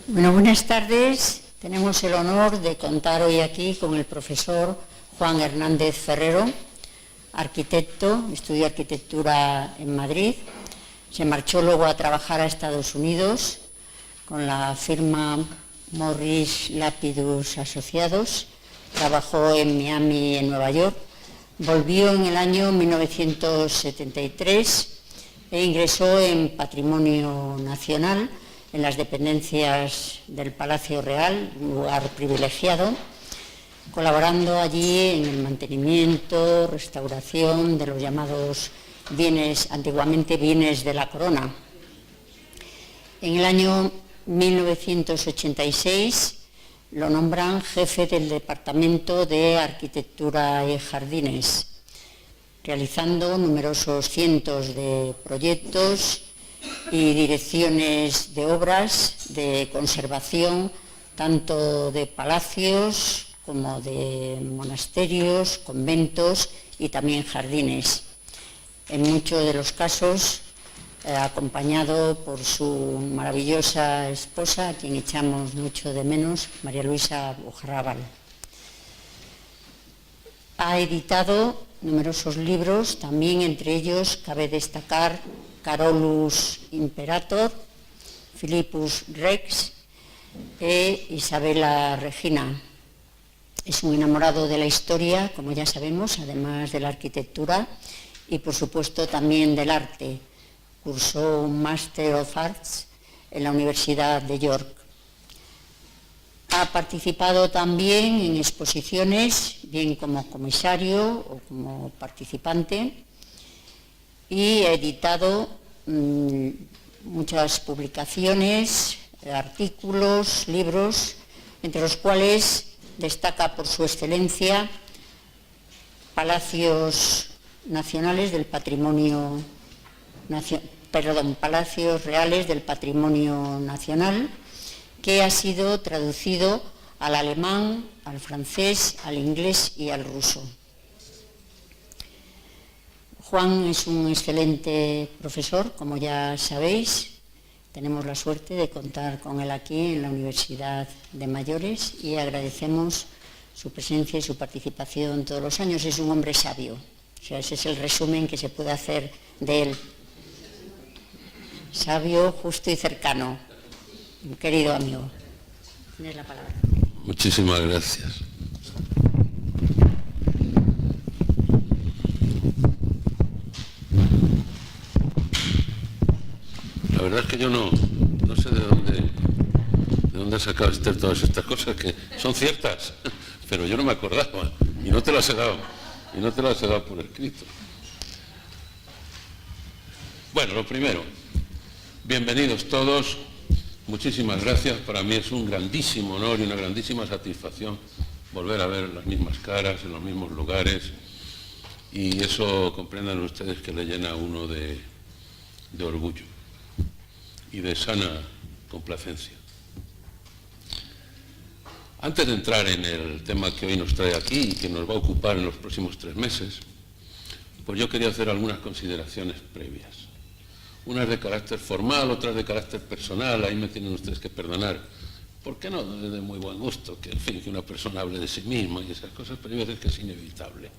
Bueno, buenas tardes. Tenemos el honor de contar hoy aquí con el profesor Juan Hernández Ferrero, arquitecto, estudió arquitectura en Madrid, se marchó luego a trabajar a Estados Unidos con la firma Morris Lapidus Asociados, trabajó en Miami y en Nueva York, volvió en el año 1973 e ingresó en Patrimonio Nacional, en las dependencias del Palacio Real, un lugar privilegiado, colaborando allí en el mantenimiento, restauración de los llamados bienes, antiguamente bienes de la corona. En el año 1986 lo nombran jefe del Departamento de Arquitectura y Jardines, realizando numerosos cientos de proyectos y direcciones de obras de conservación, tanto de palacios como de monasterios, conventos y también jardines. En muchos de los casos, acompañado por su maravillosa esposa, a quien echamos mucho de menos, María Luisa Bujarrábal. Ha editado numerosos libros, también entre ellos cabe destacar Carolus Imperator, Philippus Rex e Isabella Regina. Es un enamorado de la historia, como ya sabemos, además de la arquitectura y, por supuesto, también del arte. Cursó un Master of Arts en la Universidad de York. Ha participado también en exposiciones, bien como comisario o como participante, y ha editado muchas publicaciones, artículos, libros, entre los cuales destaca por su excelencia Palacios Nacionales del Patrimonio Palacios Reales del Patrimonio Nacional, que ha sido traducido al alemán, al francés, al inglés y al ruso. Juan es un excelente profesor, como ya sabéis. Tenemos la suerte de contar con él aquí en la Universidad de Mayores y agradecemos su presencia y su participación todos los años. Es un hombre sabio, o sea, ese es el resumen que se puede hacer de él. Sabio, justo y cercano. Un querido amigo. Tienes la palabra. Muchísimas gracias. La verdad es que yo no sé de dónde ha sacado Esther todas estas cosas que son ciertas, pero yo no me acordaba y no te las he dado por escrito. Bueno, lo primero, bienvenidos todos, muchísimas gracias. Para mí es un grandísimo honor y una grandísima satisfacción volver a ver las mismas caras en los mismos lugares, y eso comprendan ustedes que le llena a uno de orgullo y de sana complacencia. Antes de entrar en el tema que hoy nos trae aquí y que nos va a ocupar en los próximos 3 meses, pues yo quería hacer algunas consideraciones previas. Unas de carácter formal, otras de carácter personal. Ahí me tienen ustedes que perdonar. ¿Por qué no? De muy buen gusto, que en fin, que una persona hable de sí misma y esas cosas, pero hay veces que es inevitable.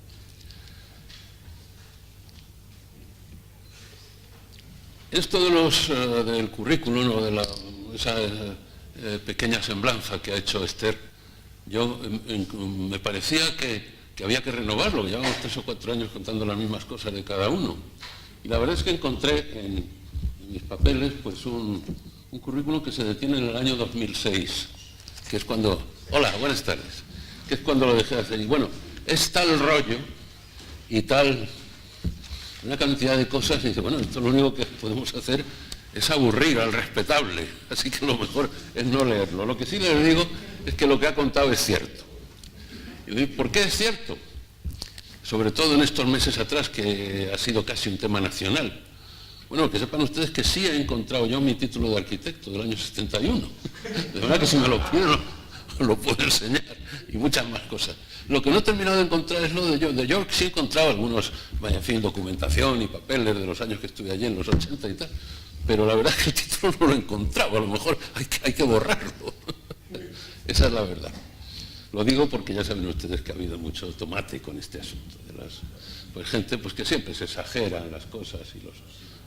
Esto del currículum o de esa pequeña semblanza que ha hecho Esther, yo me parecía que había que renovarlo, que llevamos 3 o 4 años contando las mismas cosas de cada uno. Y la verdad es que encontré en mis papeles pues un currículum que se detiene en el año 2006, que es cuando... Hola, buenas tardes. Que es cuando lo dejé de hacer. Y bueno, es tal rollo y tal... una cantidad de cosas, y dice, bueno, esto lo único que podemos hacer es aburrir al respetable, así que lo mejor es no leerlo. Lo que sí les digo es que lo que ha contado es cierto. Y digo, ¿por qué es cierto? Sobre todo en estos meses atrás, que ha sido casi un tema nacional. Bueno, que sepan ustedes que sí he encontrado yo mi título de arquitecto del año 71. De verdad que si me lo piden, lo puedo enseñar, y muchas más cosas. Lo que no he terminado de encontrar es lo de York. De York sí he encontrado algunos, en fin, documentación y papeles de los años que estuve allí, en los 80 y tal, pero la verdad es que el título no lo encontraba, a lo mejor hay que borrarlo. Esa es la verdad. Lo digo porque ya saben ustedes que ha habido mucho tomate con este asunto de las gente pues que siempre se exageran las cosas y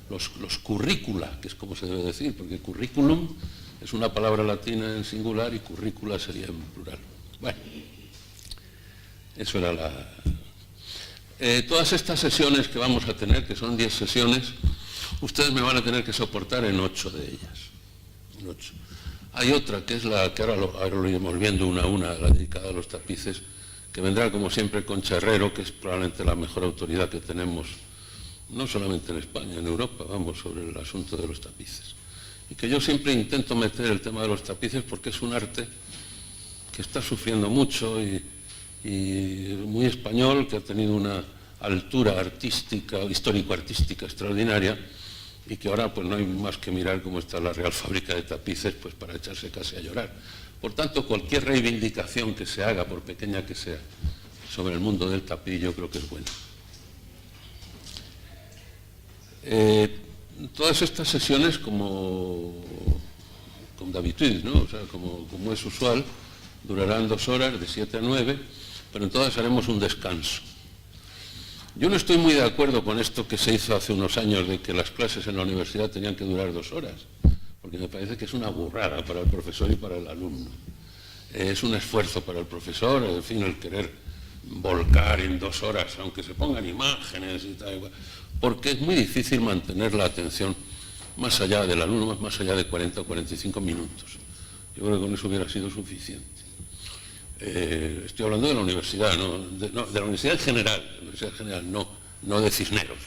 los currícula, que es como se debe decir, porque currículum es una palabra latina en singular y currícula sería en plural. Bueno, eso era todas estas sesiones que vamos a tener, que son 10 sesiones, ustedes me van a tener que soportar en 8 de ellas. En 8. Hay otra, que es la que ahora lo iremos viendo una a una, la dedicada a los tapices, que vendrá como siempre Concha Herrero, que es probablemente la mejor autoridad que tenemos, no solamente en España, en Europa, vamos, sobre el asunto de los tapices. Y que yo siempre intento meter el tema de los tapices porque es un arte que está sufriendo mucho y muy español, que ha tenido una altura artística, histórico-artística extraordinaria, y que ahora pues no hay más que mirar cómo está la Real Fábrica de Tapices pues para echarse casi a llorar. Por tanto, cualquier reivindicación que se haga, por pequeña que sea, sobre el mundo del tapiz, yo creo que es buena. Todas estas sesiones, como d'habitude, ¿no? O sea, como es usual, durarán 2 horas, de 7 a 9, pero en todas haremos un descanso. Yo no estoy muy de acuerdo con esto que se hizo hace unos años de que las clases en la universidad tenían que durar 2 horas, porque me parece que es una burrada para el profesor y para el alumno. Es un esfuerzo para el profesor, en fin, el querer volcar en 2 horas, aunque se pongan imágenes y tal, porque es muy difícil mantener la atención más allá del alumno, más allá de 40 o 45 minutos. Yo creo que con eso hubiera sido suficiente. Estoy hablando de la universidad, de la universidad en general, no de Cisneros.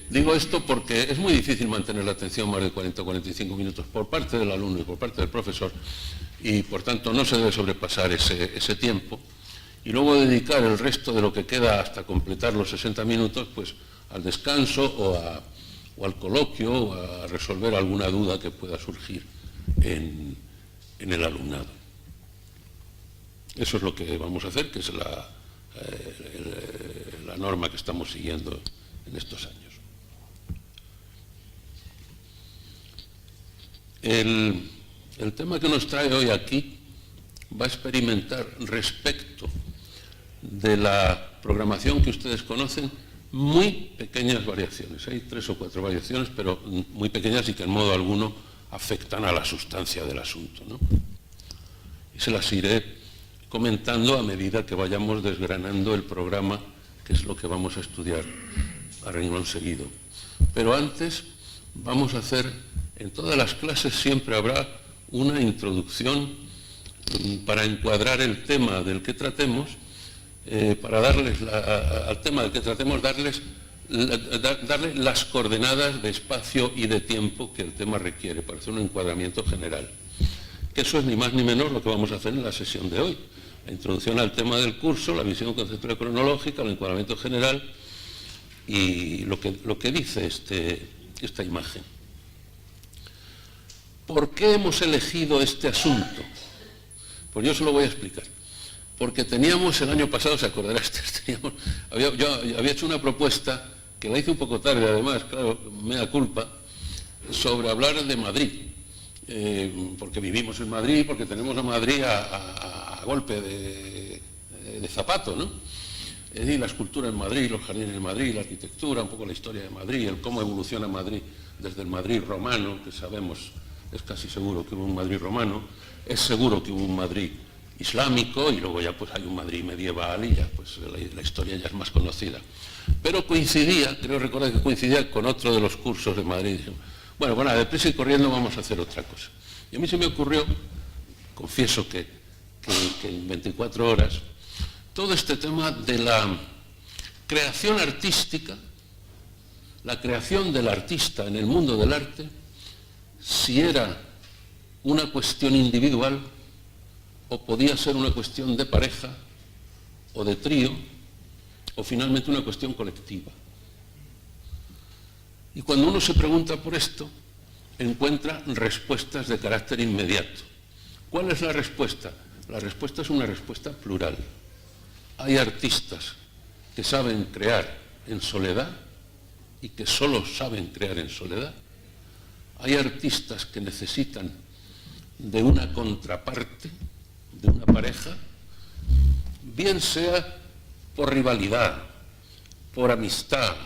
Digo esto porque es muy difícil mantener la atención más de 40 o 45 minutos por parte del alumno y por parte del profesor, y por tanto no se debe sobrepasar ese tiempo, y luego dedicar el resto de lo que queda hasta completar los 60 minutos pues al descanso o al coloquio o a resolver alguna duda que pueda surgir en el alumnado. Eso es lo que vamos a hacer, que es la norma que estamos siguiendo en estos años. El tema que nos trae hoy aquí va a experimentar respecto de la programación que ustedes conocen muy pequeñas variaciones. Hay 3 o 4 variaciones, pero muy pequeñas y que en modo alguno afectan a la sustancia del asunto, ¿no? Y se las iré comentando a medida que vayamos desgranando el programa, que es lo que vamos a estudiar a renglón seguido. Pero antes vamos a hacer, en todas las clases siempre habrá una introducción para encuadrar el tema del que tratemos, para darles al tema del que tratemos, darle las coordenadas de espacio y de tiempo que el tema requiere, para hacer un encuadramiento general. Que eso es ni más ni menos lo que vamos a hacer en la sesión de hoy. La introducción al tema del curso, la visión conceptual cronológica, el encuadramiento general y lo que dice esta imagen. ¿Por qué hemos elegido este asunto? Pues yo se lo voy a explicar. Porque teníamos el año pasado, se acordará, yo había hecho una propuesta, que la hice un poco tarde además, claro, mea culpa, sobre hablar de Madrid. Porque vivimos en Madrid, porque tenemos a Madrid a golpe de zapato, ¿no? Es decir, la escultura en Madrid, los jardines en Madrid, la arquitectura, un poco la historia de Madrid, el cómo evoluciona Madrid desde el Madrid romano, que sabemos, es casi seguro que hubo un Madrid romano, es seguro que hubo un Madrid islámico, y luego ya pues hay un Madrid medieval y ya pues la historia ya es más conocida. Pero coincidía, creo recordar que coincidía con otro de los cursos de Madrid. Bueno, nada, deprisa y corriendo vamos a hacer otra cosa. Y a mí se me ocurrió, confieso que en 24 horas, todo este tema de la creación artística, la creación del artista en el mundo del arte, si era una cuestión individual o podía ser una cuestión de pareja o de trío o finalmente una cuestión colectiva. Y cuando uno se pregunta por esto, encuentra respuestas de carácter inmediato. ¿Cuál es la respuesta? La respuesta es una respuesta plural. Hay artistas que saben crear en soledad y que solo saben crear en soledad. Hay artistas que necesitan de una contraparte, de una pareja, bien sea por rivalidad, por amistad,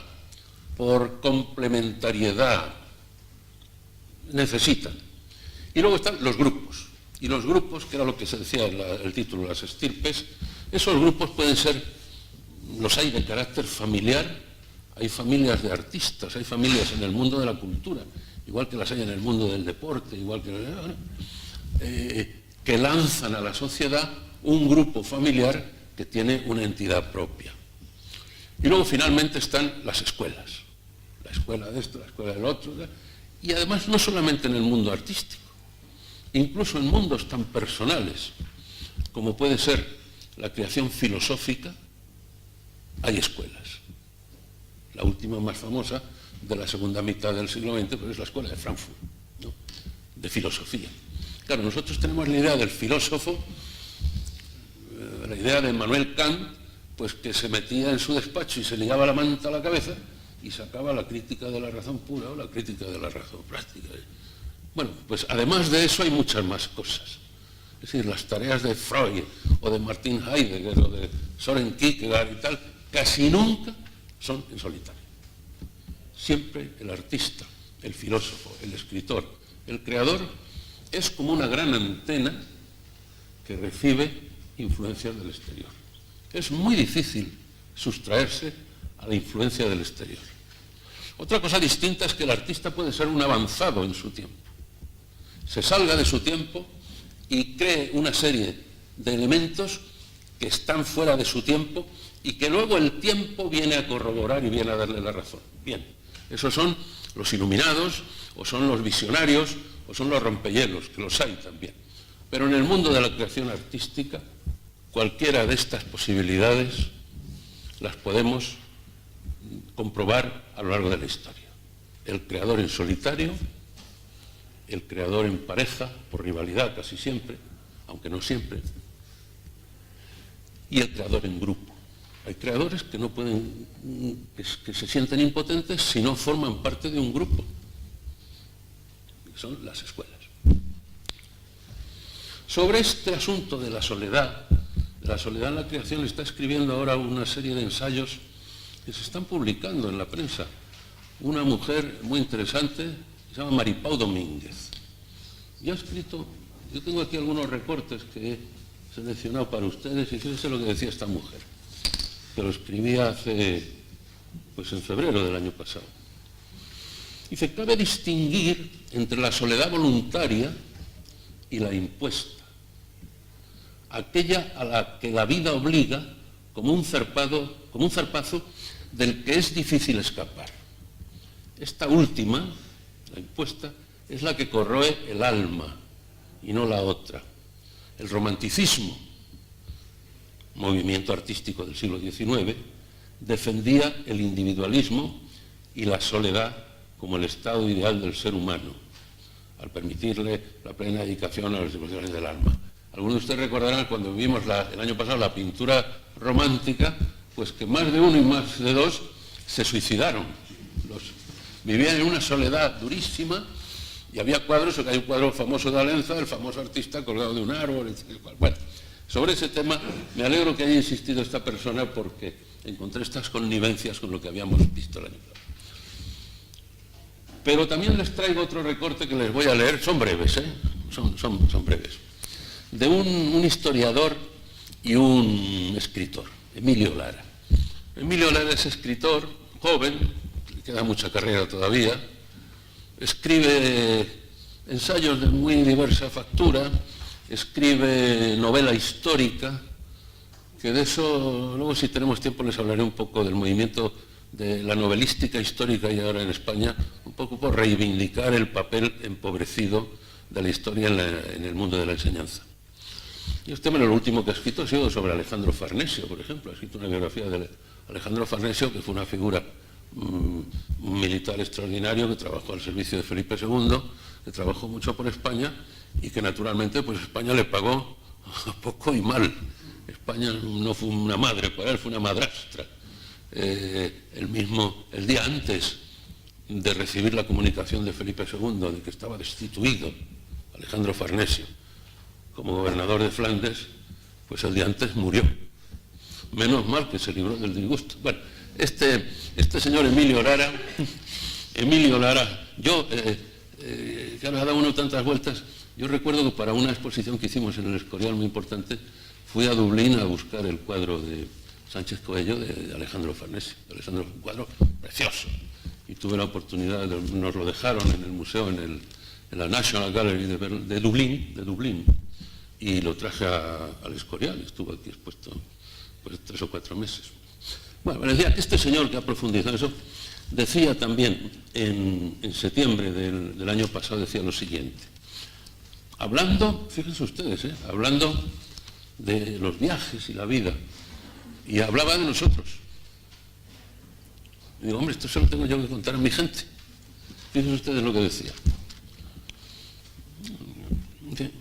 por complementariedad, necesitan. Y luego están los grupos. Y los grupos, que era lo que se decía en el título, las estirpes, esos grupos pueden ser, los hay de carácter familiar, hay familias de artistas, hay familias en el mundo de la cultura, igual que las hay en el mundo del deporte, igual que lanzan a la sociedad un grupo familiar que tiene una entidad propia. Y luego finalmente están las escuelas, la escuela de esto, la escuela del otro, y además no solamente en el mundo artístico, incluso en mundos tan personales como puede ser la creación filosófica, hay escuelas. La última más famosa de la segunda mitad del siglo XX pues es la escuela de Frankfurt, ¿no?, de filosofía. Claro, nosotros tenemos la idea del filósofo, la idea de Immanuel Kant, pues que se metía en su despacho y se ligaba la manta a la cabeza y sacaba la crítica de la razón pura o la crítica de la razón práctica. Bueno, pues además de eso hay muchas más cosas. Es decir, las tareas de Freud o de Martin Heidegger o de Soren Kierkegaard y tal, casi nunca son en solitario. Siempre el artista, el filósofo, el escritor, el creador, es como una gran antena que recibe influencias del exterior. Es muy difícil sustraerse a la influencia del exterior. Otra cosa distinta es que el artista puede ser un avanzado en su tiempo. Se salga de su tiempo y cree una serie de elementos que están fuera de su tiempo y que luego el tiempo viene a corroborar y viene a darle la razón. Bien, esos son los iluminados, o son los visionarios, o son los rompehielos, que los hay también. Pero en el mundo de la creación artística, cualquiera de estas posibilidades las podemos comprobar a lo largo de la historia. El creador en solitario, el creador en pareja, por rivalidad casi siempre, aunque no siempre, y el creador en grupo. Hay creadores que no pueden, que se sienten impotentes si no forman parte de un grupo, que son las escuelas. Sobre este asunto de la soledad en la creación, está escribiendo ahora una serie de ensayos que se están publicando en la prensa. Una mujer muy interesante, se llama Maripau Domínguez. Y ha escrito, yo tengo aquí algunos recortes que he seleccionado para ustedes, y fíjense lo que decía esta mujer, que lo escribía en febrero del año pasado. Dice, cabe distinguir entre la soledad voluntaria y la impuesta, aquella a la que la vida obliga como un zarpazo del que es difícil escapar. Esta última, la impuesta, es la que corroe el alma y no la otra. El romanticismo, movimiento artístico del siglo XIX, defendía el individualismo y la soledad como el estado ideal del ser humano, al permitirle la plena dedicación a las emociones del alma. Algunos de ustedes recordarán cuando vimos el año pasado la pintura romántica, pues que más de uno y más de dos se suicidaron. Vivían en una soledad durísima y había cuadros, hay un cuadro famoso de Alenza, el famoso artista colgado de un árbol, etc. Bueno, sobre ese tema me alegro que haya insistido esta persona porque encontré estas connivencias con lo que habíamos visto el año pasado. Pero también les traigo otro recorte que les voy a leer, son breves, son breves, de un historiador y un escritor, Emilio Lara. Emilio Lara es escritor, joven, le queda mucha carrera todavía, escribe ensayos de muy diversa factura, escribe novela histórica, que de eso, luego si tenemos tiempo les hablaré un poco del movimiento de la novelística histórica y ahora en España, un poco por reivindicar el papel empobrecido de la historia en el mundo de la enseñanza. Y este lo último que ha escrito ha sido sobre Alejandro Farnesio, por ejemplo. Ha escrito una biografía de Alejandro Farnesio, que fue una figura un militar extraordinario que trabajó al servicio de Felipe II, que trabajó mucho por España y que naturalmente pues España le pagó poco y mal. España no fue una madre para él, fue una madrastra. El día antes de recibir la comunicación de Felipe II de que estaba destituido Alejandro Farnesio como gobernador de Flandes, pues el día antes murió. Menos mal que se libró del disgusto. Bueno, este señor Emilio Lara, yo, que ahora ha dado uno tantas vueltas, yo recuerdo que para una exposición que hicimos en el Escorial muy importante, fui a Dublín a buscar el cuadro de Sánchez Coello de Alejandro Farnesio. Un cuadro precioso. Y tuve la oportunidad, nos lo dejaron en el museo, en la National Gallery de Dublín, y lo traje al Escorial, estuvo aquí expuesto pues 3 o 4 meses. Bueno, me decía que este señor que ha profundizado eso, decía también en septiembre del año pasado, decía lo siguiente, hablando, fíjense ustedes, hablando de los viajes y la vida, y hablaba de nosotros. Y digo, hombre, esto se lo tengo yo que contar a mi gente. Fíjense ustedes lo que decía.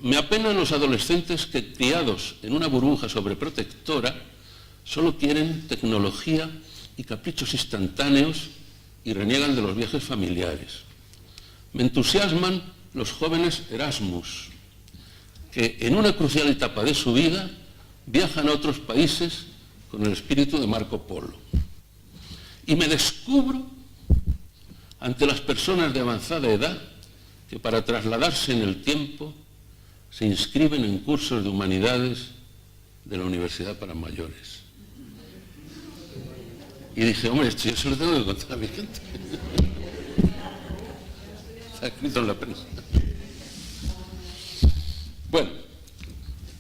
Me apenan los adolescentes que, criados en una burbuja sobreprotectora, solo quieren tecnología y caprichos instantáneos y reniegan de los viajes familiares. Me entusiasman los jóvenes Erasmus, que en una crucial etapa de su vida viajan a otros países con el espíritu de Marco Polo. Y me descubro ante las personas de avanzada edad que para trasladarse en el tiempo se inscriben en cursos de humanidades de la Universidad para Mayores. Y dije, hombre, esto yo se lo tengo que contar a mi gente. Está escrito en la prensa. Bueno,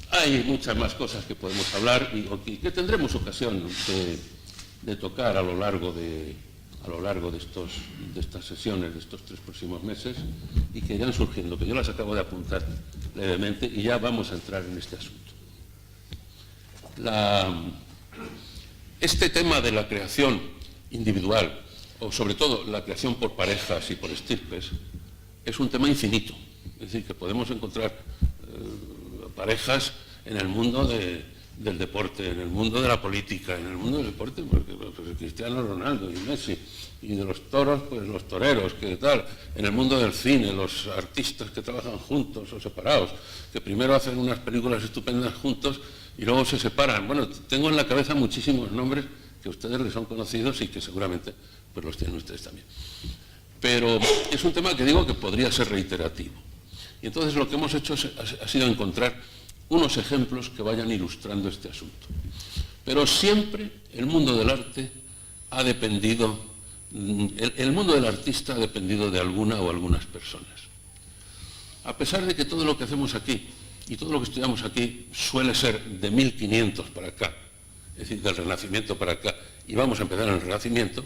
hay muchas más cosas que podemos hablar y que tendremos ocasión de tocar a lo largo de estas sesiones, de estos 3 próximos meses, y que irán surgiendo, que yo las acabo de apuntar levemente y ya vamos a entrar en este asunto. Este tema de la creación individual, o sobre todo la creación por parejas y por estirpes, es un tema infinito. Es decir, que podemos encontrar parejas en el mundo del deporte, en el mundo de la política, en el mundo del deporte, porque pues, Cristiano Ronaldo y Messi, y de los toros, pues los toreros, que tal, en el mundo del cine, los artistas que trabajan juntos o separados, que primero hacen unas películas estupendas juntos y luego se separan. Bueno, tengo en la cabeza muchísimos nombres que a ustedes les son conocidos y que seguramente pues los tienen ustedes también. Pero es un tema que digo que podría ser reiterativo. Y entonces lo que hemos hecho ha sido encontrar unos ejemplos que vayan ilustrando este asunto. Pero siempre el mundo del arte ha dependido, el mundo del artista ha dependido de alguna o algunas personas. A pesar de que todo lo que hacemos aquí y todo lo que estudiamos aquí suele ser de 1500 para acá, es decir, del Renacimiento para acá, y vamos a empezar en el Renacimiento,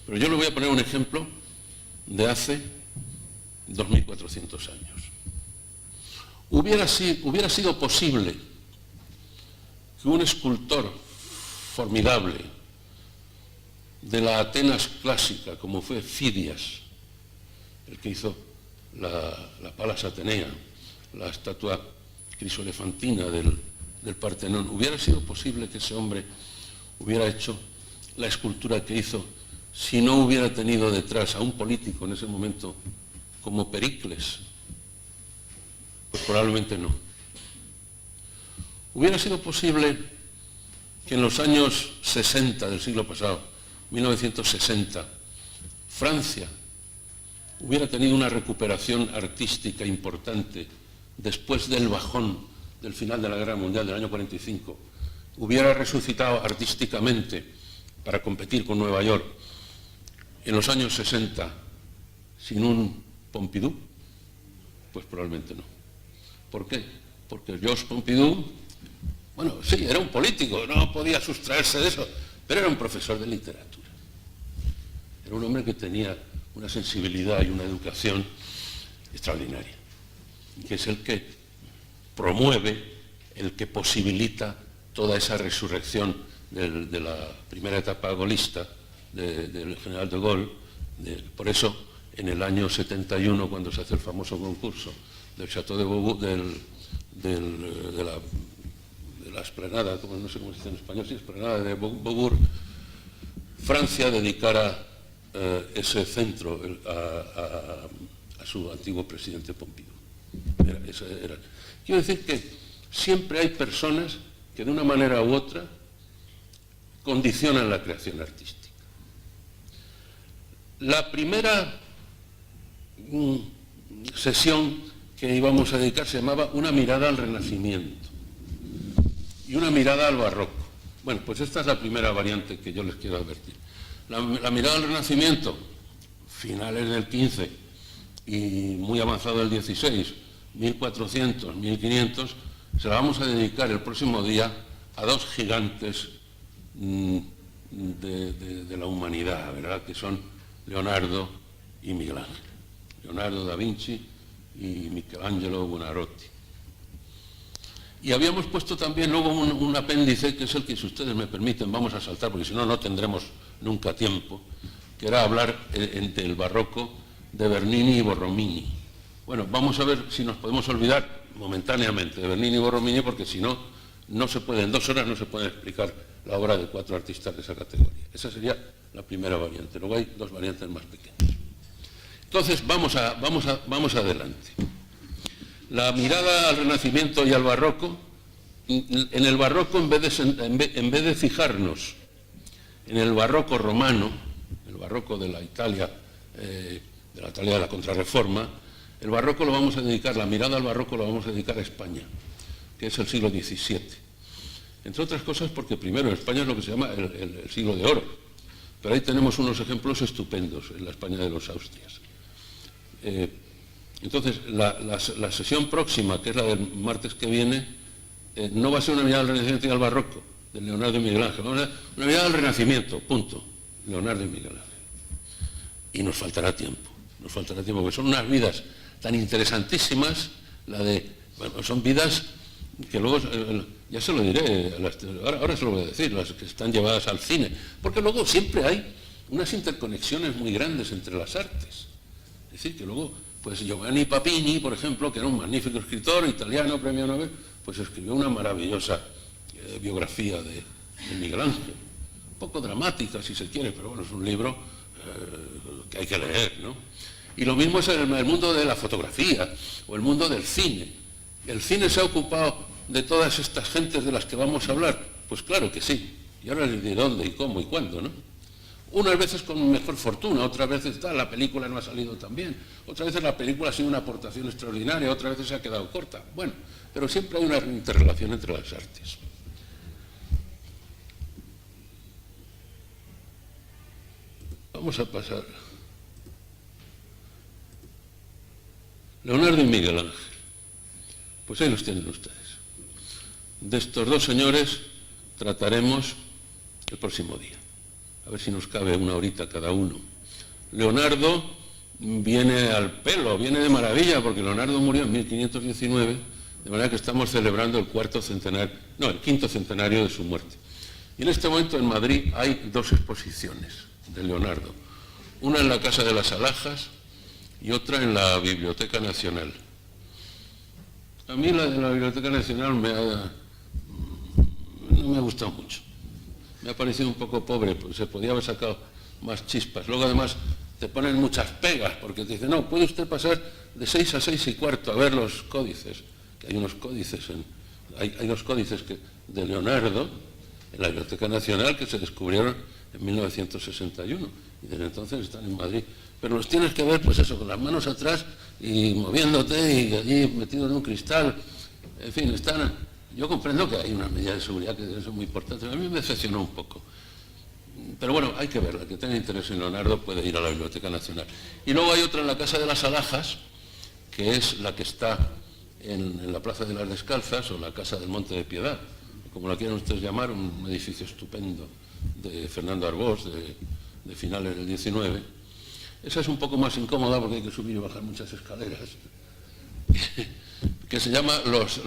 pero yo le voy a poner un ejemplo de hace 2400 años. Hubiera sido posible que un escultor formidable de la Atenas clásica, como fue Fidias, el que hizo la Palas Atenea, la estatua crisoelefantina del Partenón, hubiera sido posible que ese hombre hubiera hecho la escultura que hizo si no hubiera tenido detrás a un político en ese momento como Pericles. Pues probablemente no. Hubiera sido posible que en los años 60 del siglo pasado, 1960, Francia hubiera tenido una recuperación artística importante después del bajón del final de la Guerra Mundial del año 45, hubiera resucitado artísticamente para competir con Nueva York en los años 60 sin un Pompidou, pues probablemente no. ¿Por qué? Porque Georges Pompidou, bueno, sí, era un político, no podía sustraerse de eso, pero era un profesor de literatura. Era un hombre que tenía una sensibilidad y una educación extraordinaria, que es el que promueve, el que posibilita toda esa resurrección de la primera etapa golista del general de Gaulle. Por eso, en el año 71, cuando se hace el famoso concurso del Château de Beaubourg, de la esplanada, no sé cómo se dice en español, sí, esplanada de Beaubourg, Francia dedicara ese centro a su antiguo presidente Pompidou. Quiero decir que siempre hay personas que de una manera u otra condicionan la creación artística. La primera sesión que íbamos a dedicar se llamaba Una mirada al Renacimiento y una mirada al Barroco. Bueno, pues esta es la primera variante que yo les quiero advertir. La mirada al Renacimiento, finales del XV y muy avanzado el XVI, 1400, 1500, se la vamos a dedicar el próximo día a dos gigantes de la humanidad, ¿verdad?, que son Leonardo y Miguel Ángel. Leonardo da Vinci y Michelangelo Buonarroti. Y habíamos puesto también luego un apéndice, que es el que, si ustedes me permiten, vamos a saltar, porque si no, no tendremos nunca tiempo, que era hablar del barroco de Bernini y Borromini. Bueno, vamos a ver si nos podemos olvidar momentáneamente de Bernini y Borromini, porque si no, no se puede, en 2 horas no se puede explicar la obra de 4 artistas de esa categoría. Esa sería la primera variante. Luego hay 2 variantes más pequeñas. Entonces, vamos adelante. La mirada al Renacimiento y al Barroco. En el Barroco, en vez de fijarnos en el Barroco romano, el Barroco de la Italia de la Contrarreforma, el Barroco lo vamos a dedicar, la mirada al Barroco lo vamos a dedicar a España, que es el siglo XVII. Entre otras cosas porque primero España es lo que se llama el siglo de oro, pero ahí tenemos unos ejemplos estupendos en la España de los Austrias. Entonces, la sesión próxima, que es la del martes que viene, no va a ser una mirada al Renacimiento y al Barroco, de Leonardo y Miguel Ángel, vamos a una mirada al Renacimiento, punto, Leonardo y Miguel Ángel. Y nos faltará tiempo, porque son unas vidas tan interesantísimas, son vidas que luego, ya se lo diré, ahora se lo voy a decir, las que están llevadas al cine, porque luego siempre hay unas interconexiones muy grandes entre las artes. Es decir, que luego, pues Giovanni Papini, por ejemplo, que era un magnífico escritor italiano, premio Nobel, pues escribió una maravillosa biografía de Miguel Ángel, un poco dramática si se quiere, pero bueno, es un libro que hay que leer, ¿no? Y lo mismo es el mundo de la fotografía o el mundo del cine. ¿El cine se ha ocupado de todas estas gentes de las que vamos a hablar? Pues claro que sí. Y ahora les diré dónde y cómo y cuándo, ¿no? Unas veces con mejor fortuna, otras veces la película no ha salido tan bien, otras veces la película ha sido una aportación extraordinaria, otras veces se ha quedado corta. Bueno, pero siempre hay una interrelación entre las artes. Vamos a pasar. Leonardo y Miguel Ángel. Pues ahí los tienen ustedes. De estos 2 señores trataremos el próximo día. A ver si nos cabe 1 horita cada uno. Leonardo viene al pelo, viene de maravilla, porque Leonardo murió en 1519, de manera que estamos celebrando el 5º centenario de su muerte. Y en este momento en Madrid hay 2 exposiciones de Leonardo. Una en la Casa de las Alhajas y otra en la Biblioteca Nacional. A mí la de la Biblioteca Nacional no me ha gustado mucho. Me ha parecido un poco pobre, porque se podía haber sacado más chispas. Luego además te ponen muchas pegas, porque te dicen, no, puede usted pasar de 6 a 6 y cuarto a ver los códices, que hay unos códices, hay 2 códices de Leonardo en la Biblioteca Nacional que se descubrieron en 1961 y desde entonces están en Madrid. Pero los tienes que ver, pues eso, con las manos atrás y moviéndote y allí metido en un cristal. En fin, yo comprendo que hay unas medidas de seguridad que son muy importantes. A mí me decepcionó un poco. Pero bueno, hay que verla. El que tenga interés en Leonardo puede ir a la Biblioteca Nacional. Y luego hay otra en la Casa de las Alhajas, que es la que está en la Plaza de las Descalzas, o la Casa del Monte de Piedad, como la quieran ustedes llamar, un edificio estupendo de Fernando Arbós, de finales del 19. Esa es un poco más incómoda porque hay que subir y bajar muchas escaleras, que se llama los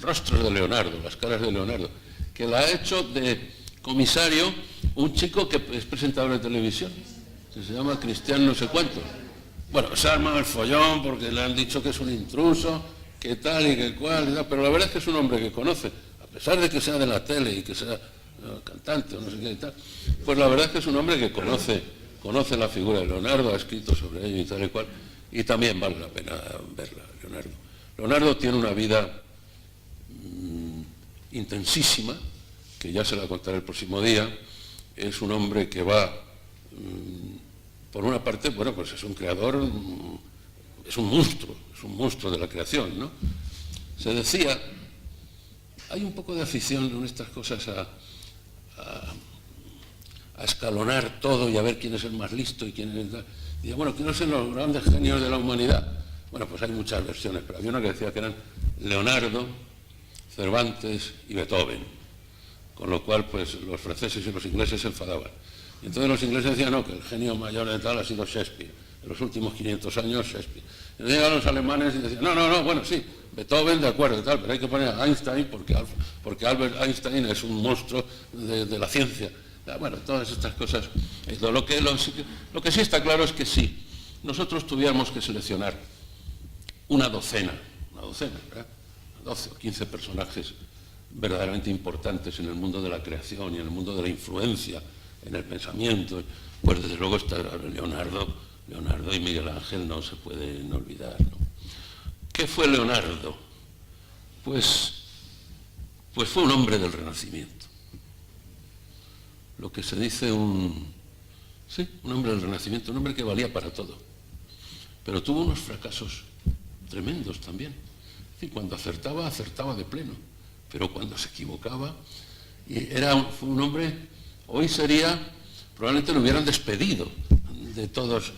rostros de Leonardo, las caras de Leonardo, que la ha hecho de comisario un chico que es presentador de televisión, que se llama Cristian no sé cuánto. Bueno, se ha armado el follón porque le han dicho que es un intruso, que tal y que cual, y tal, pero la verdad es que es un hombre que conoce, a pesar de que sea de la tele y que sea cantante o no sé qué y tal, pues la verdad es que es un hombre que conoce conoce la figura de Leonardo, ha escrito sobre ello y tal y cual, y también vale la pena verla, Leonardo. Leonardo tiene una vida intensísima, que ya se la contaré el próximo día. Es un hombre que va, por una parte, bueno, pues es un creador, es un monstruo de la creación, ¿no? Se decía, hay un poco de afición en estas cosas a escalonar todo y a ver quién es el más listo y quién es... Y dice, bueno, ¿quiénes son los grandes genios de la humanidad? Bueno, pues hay muchas versiones, pero había una que decía que eran Leonardo, Cervantes y Beethoven, con lo cual pues los franceses y los ingleses se enfadaban. Y entonces los ingleses decían, no, que el genio mayor de tal ha sido Shakespeare, en los últimos 500 años Shakespeare. Y entonces llegaban los alemanes y decían, no, bueno, sí, Beethoven de acuerdo, tal, pero hay que poner a Einstein porque Albert Einstein es un monstruo de la ciencia. Bueno, todas estas cosas. Lo que sí está claro es que si nosotros tuviéramos que seleccionar una docena, ¿verdad? 12 o 15 personajes verdaderamente importantes en el mundo de la creación y en el mundo de la influencia, en el pensamiento, pues desde luego está Leonardo y Miguel Ángel no se pueden olvidar, ¿no? ¿Qué fue Leonardo? Pues fue un hombre del Renacimiento. Lo que se dice un hombre del Renacimiento, un hombre que valía para todo. Pero tuvo unos fracasos tremendos también. Es decir, cuando acertaba de pleno. Pero cuando se equivocaba, fue un hombre, hoy probablemente lo hubieran despedido de todos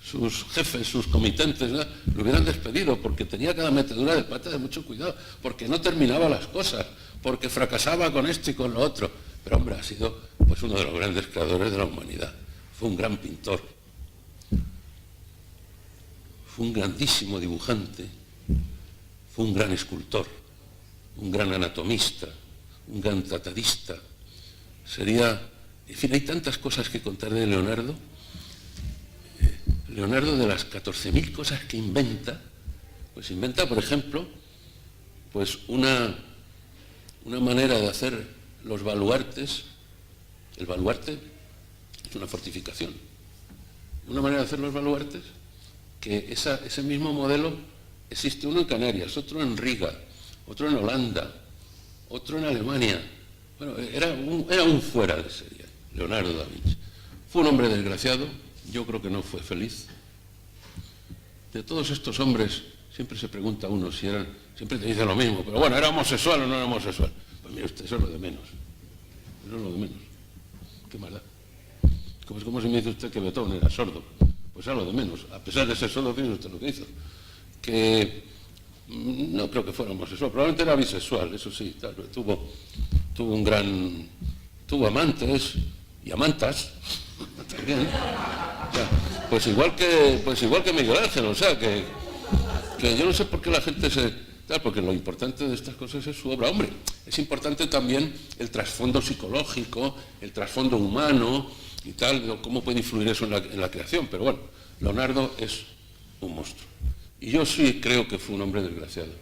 sus jefes, sus comitentes, ¿no? Lo hubieran despedido porque tenía cada metedura de pata de mucho cuidado, porque no terminaba las cosas, porque fracasaba con esto y con lo otro. Pero hombre, ha sido pues uno de los grandes creadores de la humanidad. Fue un gran pintor, fue un grandísimo dibujante, fue un gran escultor, un gran anatomista, un gran tratadista. En fin, hay tantas cosas que contar de Leonardo. Leonardo, de las 14.000 cosas que inventa, pues inventa, por ejemplo, pues una manera de hacer los baluartes. El baluarte es una fortificación. Una manera de hacer los baluartes, que ese mismo modelo existe uno en Canarias, otro en Riga, otro en Holanda, otro en Alemania. Bueno, era un fuera de serie, Leonardo da Vinci. Fue un hombre desgraciado, yo creo que no fue feliz. De todos estos hombres, siempre se pregunta uno si eran, siempre te dice lo mismo, pero bueno, ¿era homosexual o no era homosexual? Pues mire usted, eso es lo de menos. Eso es lo de menos. ¿Qué más da? Es como si me dice usted que Beethoven era sordo. Pues era lo de menos. A pesar de ser sordo, fíjese usted lo que hizo. Que no creo que fuera homosexual, probablemente era bisexual, eso sí, tal vez. Tuvo amantes y amantas también. O sea, pues igual que Miguel Ángel, o sea, que yo no sé por qué la gente porque lo importante de estas cosas es su obra. Hombre, es importante también el trasfondo psicológico, el trasfondo humano y tal, cómo puede influir eso en la creación, pero bueno, Leonardo es un monstruo. Y yo sí creo que fue un hombre desgraciado.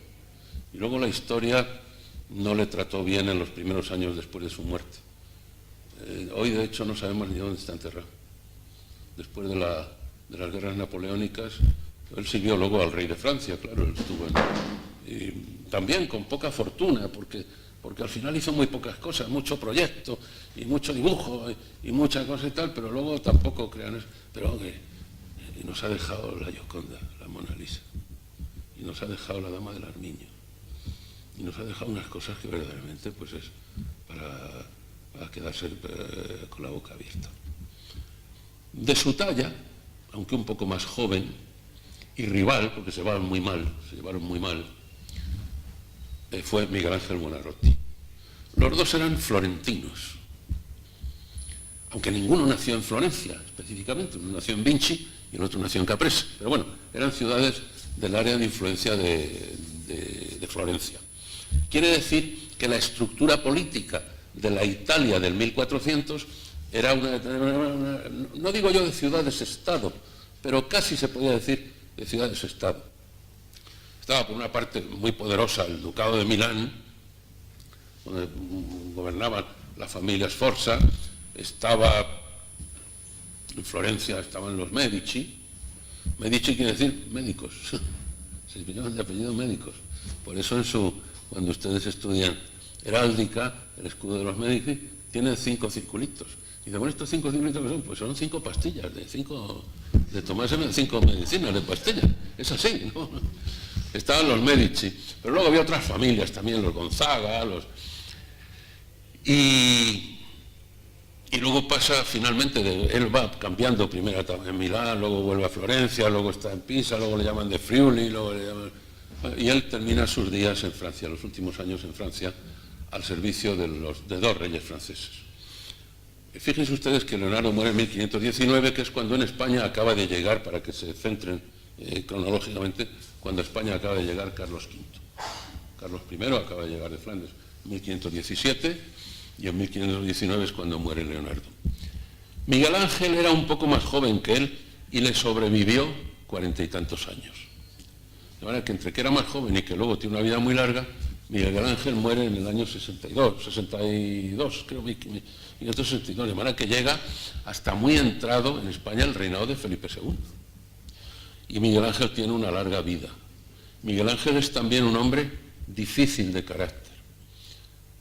Y luego la historia no le trató bien en los primeros años después de su muerte. Hoy, de hecho, no sabemos ni dónde está enterrado. Después de las guerras napoleónicas, él siguió luego al rey de Francia, claro, él estuvo y también con poca fortuna, porque al final hizo muy pocas cosas, mucho proyecto y mucho dibujo y mucha cosa y tal, pero luego tampoco crean eso. Pero y nos ha dejado la Gioconda, la Mona Lisa, y nos ha dejado la Dama del Armiño, y nos ha dejado unas cosas que verdaderamente pues es para quedarse con la boca abierta. De su talla, aunque un poco más joven, y rival, porque se llevaron muy mal, fue Miguel Ángel Buonarroti. Los dos eran florentinos, aunque ninguno nació en Florencia específicamente, uno nació en Vinci y el otro nació en Caprese, pero bueno, eran ciudades del área de influencia de Florencia. Quiere decir que la estructura política de la Italia del 1400 era no digo yo de ciudades-estado, pero casi se podía decir de ciudades-estado. Estaba por una parte muy poderosa el Ducado de Milán, donde gobernaban la familia Sforza, estaba En Florencia estaban los Medici. Medici quiere decir médicos, se llaman de apellido médicos. Por eso cuando ustedes estudian heráldica, el escudo de los Medici tiene 5 circulitos. Y de bueno, estos 5 circulitos que son, pues son 5 pastillas, de tomarse 5 medicinas de pastillas. Es así, ¿no? Estaban los Medici, pero luego había otras familias también, los Gonzaga, Y luego pasa finalmente, él va cambiando, primero estaba en Milán, luego vuelve a Florencia, luego está en Pisa, luego le llaman de Friuli, y él termina sus días en Francia, los últimos años en Francia, al servicio de 2 reyes franceses. Fíjense ustedes que Leonardo muere en 1519, que es cuando en España acaba de llegar, para que se centren cronológicamente, cuando a España acaba de llegar Carlos V. Carlos I acaba de llegar de Flandes en 1517, y en 1519 es cuando muere Leonardo. Miguel Ángel era un poco más joven que él y le sobrevivió 40 y tantos años. De manera que entre que era más joven y que luego tiene una vida muy larga, Miguel Ángel muere en el año 62, creo, 1562, de manera que llega hasta muy entrado en España el reinado de Felipe II. Y Miguel Ángel tiene una larga vida. Miguel Ángel es también un hombre difícil de carácter.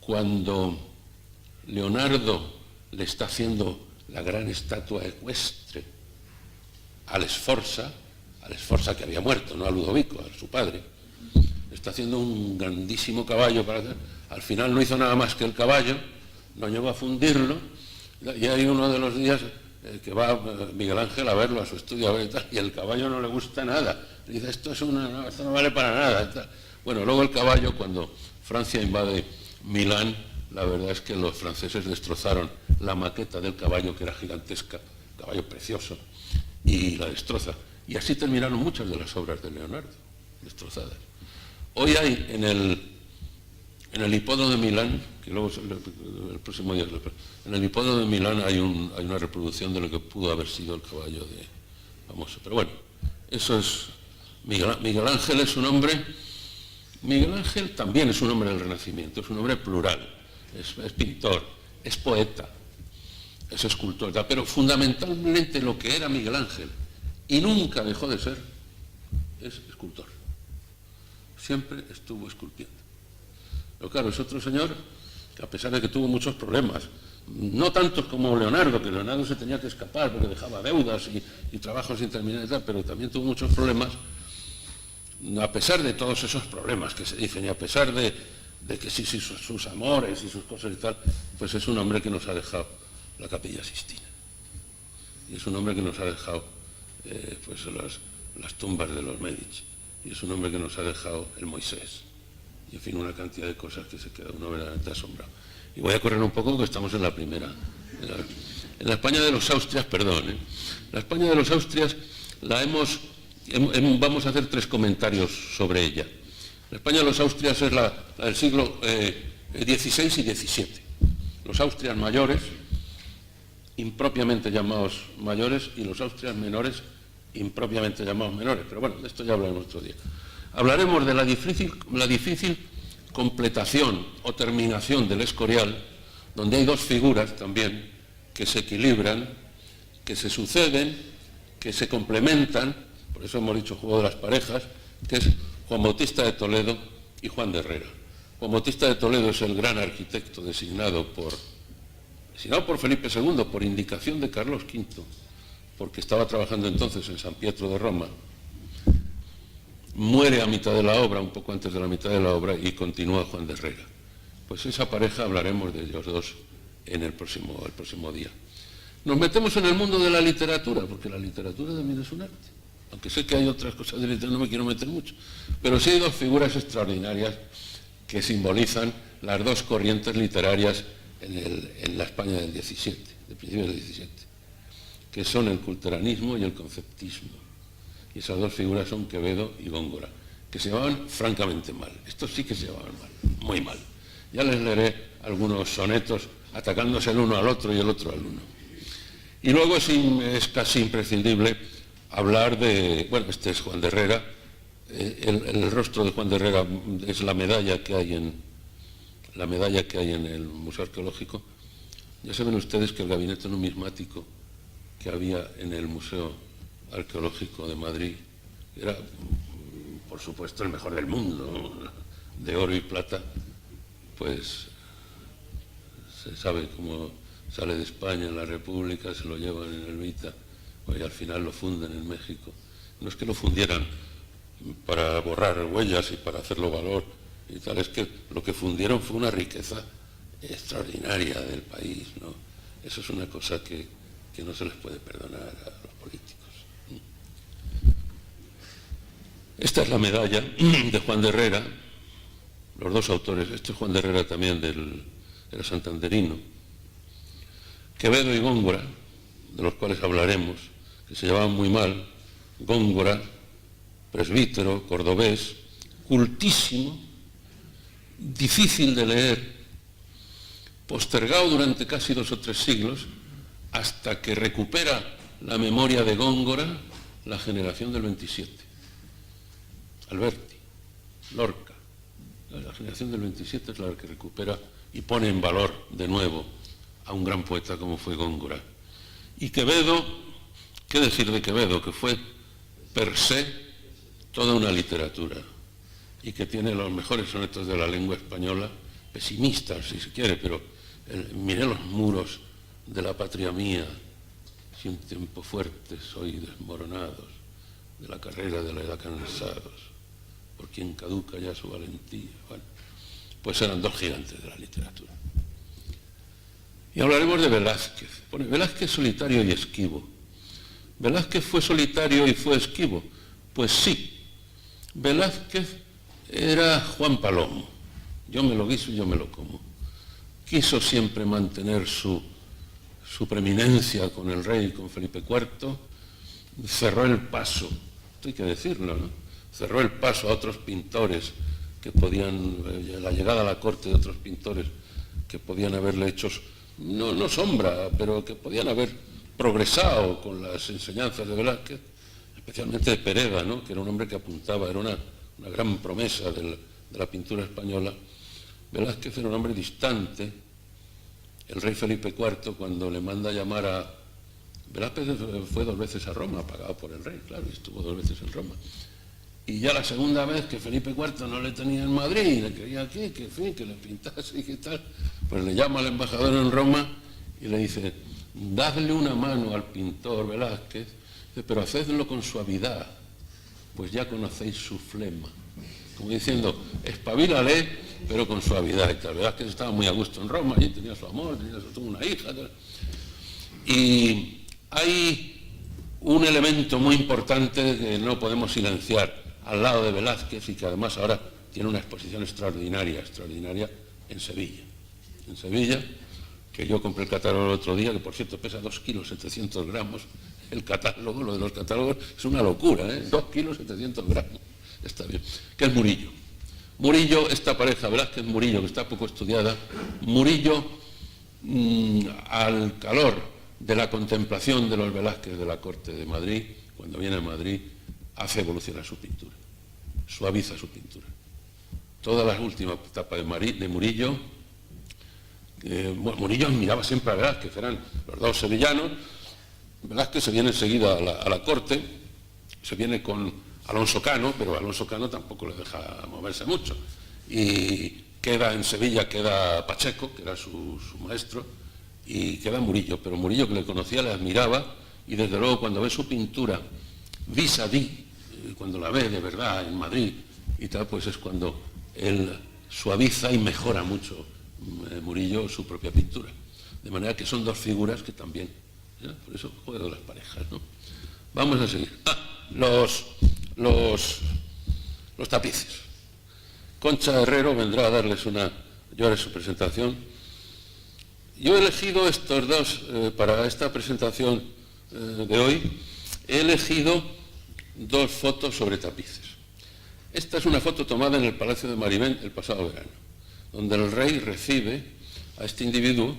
Cuando Leonardo le está haciendo la gran estatua ecuestre al Sforza que había muerto, no a Ludovico, a su padre, le está haciendo un grandísimo caballo para hacer. Al final no hizo nada más que el caballo, lo llevó a fundirlo, y hay uno de los días que va Miguel Ángel a verlo a su estudio a ver, y el caballo no le gusta nada. Le dice, esto no vale para nada. Bueno, luego el caballo, cuando Francia invade Milán, la verdad es que los franceses destrozaron la maqueta del caballo, que era gigantesca, caballo precioso, y la destroza. Y así terminaron muchas de las obras de Leonardo, destrozadas. Hoy hay en el hipódromo de Milán, que luego el próximo día, en el hipódromo de Milán hay una reproducción de lo que pudo haber sido el caballo famoso. Pero bueno, eso es Miguel Ángel es un hombre. Miguel Ángel también es un hombre del Renacimiento, es un hombre plural. Es pintor, es poeta, es escultor, pero fundamentalmente lo que era Miguel Ángel, y nunca dejó de ser, es escultor. Siempre estuvo esculpiendo. Pero claro, es otro señor que, a pesar de que tuvo muchos problemas, no tantos como Leonardo, que Leonardo se tenía que escapar porque dejaba deudas y trabajos sin terminar y tal, pero también tuvo muchos problemas. A pesar de todos esos problemas que se dicen, y a pesar de que sí, sus amores y sus cosas y tal, pues es un hombre que nos ha dejado la Capilla Sixtina. Y es un hombre que nos ha dejado pues las tumbas de los Medici. Y es un hombre que nos ha dejado el Moisés. Y en fin, una cantidad de cosas que se queda uno verdaderamente asombrado. Y voy a correr un poco porque estamos en la primera. En la España de los Austrias, perdón. La España de los Austrias vamos a hacer 3 comentarios sobre ella. La España de los Austrias es la del siglo XVI y XVII. Los Austrias mayores, impropiamente llamados mayores, y los Austrias menores, impropiamente llamados menores. Pero bueno, de esto ya hablaremos otro día. Hablaremos de la difícil completación o terminación del Escorial, donde hay 2 figuras también que se equilibran, que se suceden, que se complementan, por eso hemos dicho juego de las parejas, que es Juan Bautista de Toledo y Juan de Herrera. Juan Bautista de Toledo es el gran arquitecto designado por Felipe II, por indicación de Carlos V, porque estaba trabajando entonces en San Pietro de Roma. Muere a mitad de la obra, un poco antes de la mitad de la obra, y continúa Juan de Herrera. Pues esa pareja hablaremos de ellos 2 en el próximo día. Nos metemos en el mundo de la literatura, porque la literatura también es un arte. Aunque sé que hay otras cosas de literatura, no me quiero meter mucho. Pero sí hay 2 figuras extraordinarias que simbolizan las 2 corrientes literarias en la España del XVII, de principios del XVII, que son el culteranismo y el conceptismo. Y esas 2 figuras son Quevedo y Góngora, que se llevaban francamente mal. Estos sí que se llevaban mal, muy mal. Ya les leeré algunos sonetos atacándose el uno al otro y el otro al uno. Y luego es casi imprescindible hablar de, bueno, este es Juan de Herrera, el rostro de Juan de Herrera es la medalla que hay en el Museo Arqueológico. Ya saben ustedes que el gabinete numismático que había en el Museo Arqueológico de Madrid. Era, por supuesto, el mejor del mundo, ¿no? De oro y plata. Pues se sabe cómo sale de España en la República, se lo llevan en el Vita, y al final lo funden en México. No es que lo fundieran para borrar huellas y para hacerlo valor y tal, es que lo que fundieron fue una riqueza extraordinaria del país, ¿no? Eso es una cosa que no se les puede perdonar a los políticos. Esta es la medalla de Juan de Herrera, los dos autores, este es Juan de Herrera también era santanderino, Quevedo y Góngora, de los cuales hablaremos, que se llevaban muy mal. Góngora, presbítero, cordobés, cultísimo, difícil de leer, postergado durante casi 2 o 3 siglos, hasta que recupera la memoria de Góngora la generación del 27. Alberti, Lorca, la generación del 27 es la que recupera y pone en valor de nuevo a un gran poeta como fue Góngora. Y Quevedo, ¿qué decir de Quevedo? Que fue per se toda una literatura y que tiene los mejores sonetos de la lengua española, pesimistas si se quiere, pero miré los muros de la patria mía, si un tiempo fuerte soy desmoronados, de la carrera de la edad cansados, por quien caduca ya su valentía. Bueno, pues eran dos gigantes de la literatura. Y hablaremos de Velázquez. Pone, Velázquez solitario y esquivo. ¿Velázquez fue solitario y fue esquivo? Pues sí. Velázquez era Juan Palomo. Yo me lo guiso y yo me lo como. Quiso siempre mantener su preeminencia con el rey, con Felipe IV. Cerró el paso, esto hay que decirlo, ¿no? Cerró el paso a otros pintores que podían, la llegada a la corte de otros pintores que podían haberle hecho, no sombra, pero que podían haber progresado con las enseñanzas de Velázquez, especialmente de Pereda, ¿no? Que era un hombre que apuntaba, era una gran promesa de la pintura española. Velázquez era un hombre distante. El rey Felipe IV, cuando le manda llamar a... Velázquez fue 2 veces a Roma, pagado por el rey, claro, y estuvo 2 veces en Roma. Y ya la segunda vez que Felipe IV no le tenía en Madrid y le quería aquí, que le pintase y qué tal, pues le llama al embajador en Roma y le dice, dadle una mano al pintor Velázquez, pero hacedlo con suavidad, pues ya conocéis su flema. Como diciendo, espabilale, pero con suavidad y tal. Velázquez estaba muy a gusto en Roma, allí tenía su amor, tuvo una hija. Tal. Y hay un elemento muy importante que no podemos silenciar al lado de Velázquez y que además ahora tiene una exposición extraordinaria en Sevilla. En Sevilla, que yo compré el catálogo el otro día, que por cierto pesa 2 kilos 700 gramos. El catálogo, lo de los catálogos, es una locura, ¿eh? 2 kilos 700 gramos. Está bien. Que es Murillo. Murillo, esta pareja, Velázquez-Murillo, que está poco estudiada, Murillo, al calor de la contemplación de los Velázquez de la corte de Madrid, cuando viene a Madrid, hace evolucionar su pintura, suaviza su pintura. Toda la última etapa de Murillo, Murillo miraba siempre a Velázquez, eran los dos sevillanos. Velázquez se viene enseguida a la corte, se viene con Alonso Cano, pero Alonso Cano tampoco le deja moverse mucho. Y queda en Sevilla, queda Pacheco, que era su maestro, y queda Murillo. Pero Murillo, que le conocía, le admiraba, y desde luego cuando ve su pintura vis a vis, cuando la ve de verdad en Madrid y tal, pues es cuando él suaviza y mejora mucho Murillo su propia pintura. De manera que son 2 figuras que también, ¿ya? Por eso juego de las parejas, ¿no? Vamos a seguir. Los tapices. Concha Herrero vendrá a darles yo haré su presentación. Yo he elegido estos dos, para esta presentación de hoy, he elegido 2 fotos sobre tapices. Esta es una foto tomada en el Palacio de Marivén el pasado verano, donde el rey recibe a este individuo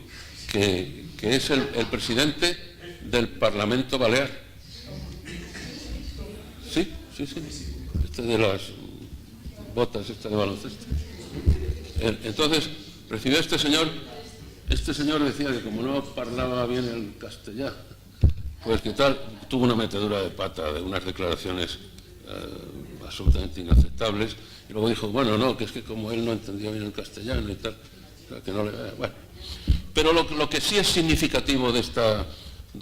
que es el presidente del Parlamento Balear. Sí. Este de las botas, de baloncesto. Entonces, recibió a este señor decía que como no parlaba bien el castellano, Pues que tal, tuvo una metedura de pata de unas declaraciones absolutamente inaceptables, y luego dijo, bueno, no, que es que como él no entendía bien el castellano y tal, o sea, que no le... Bueno. Pero lo que sí es significativo de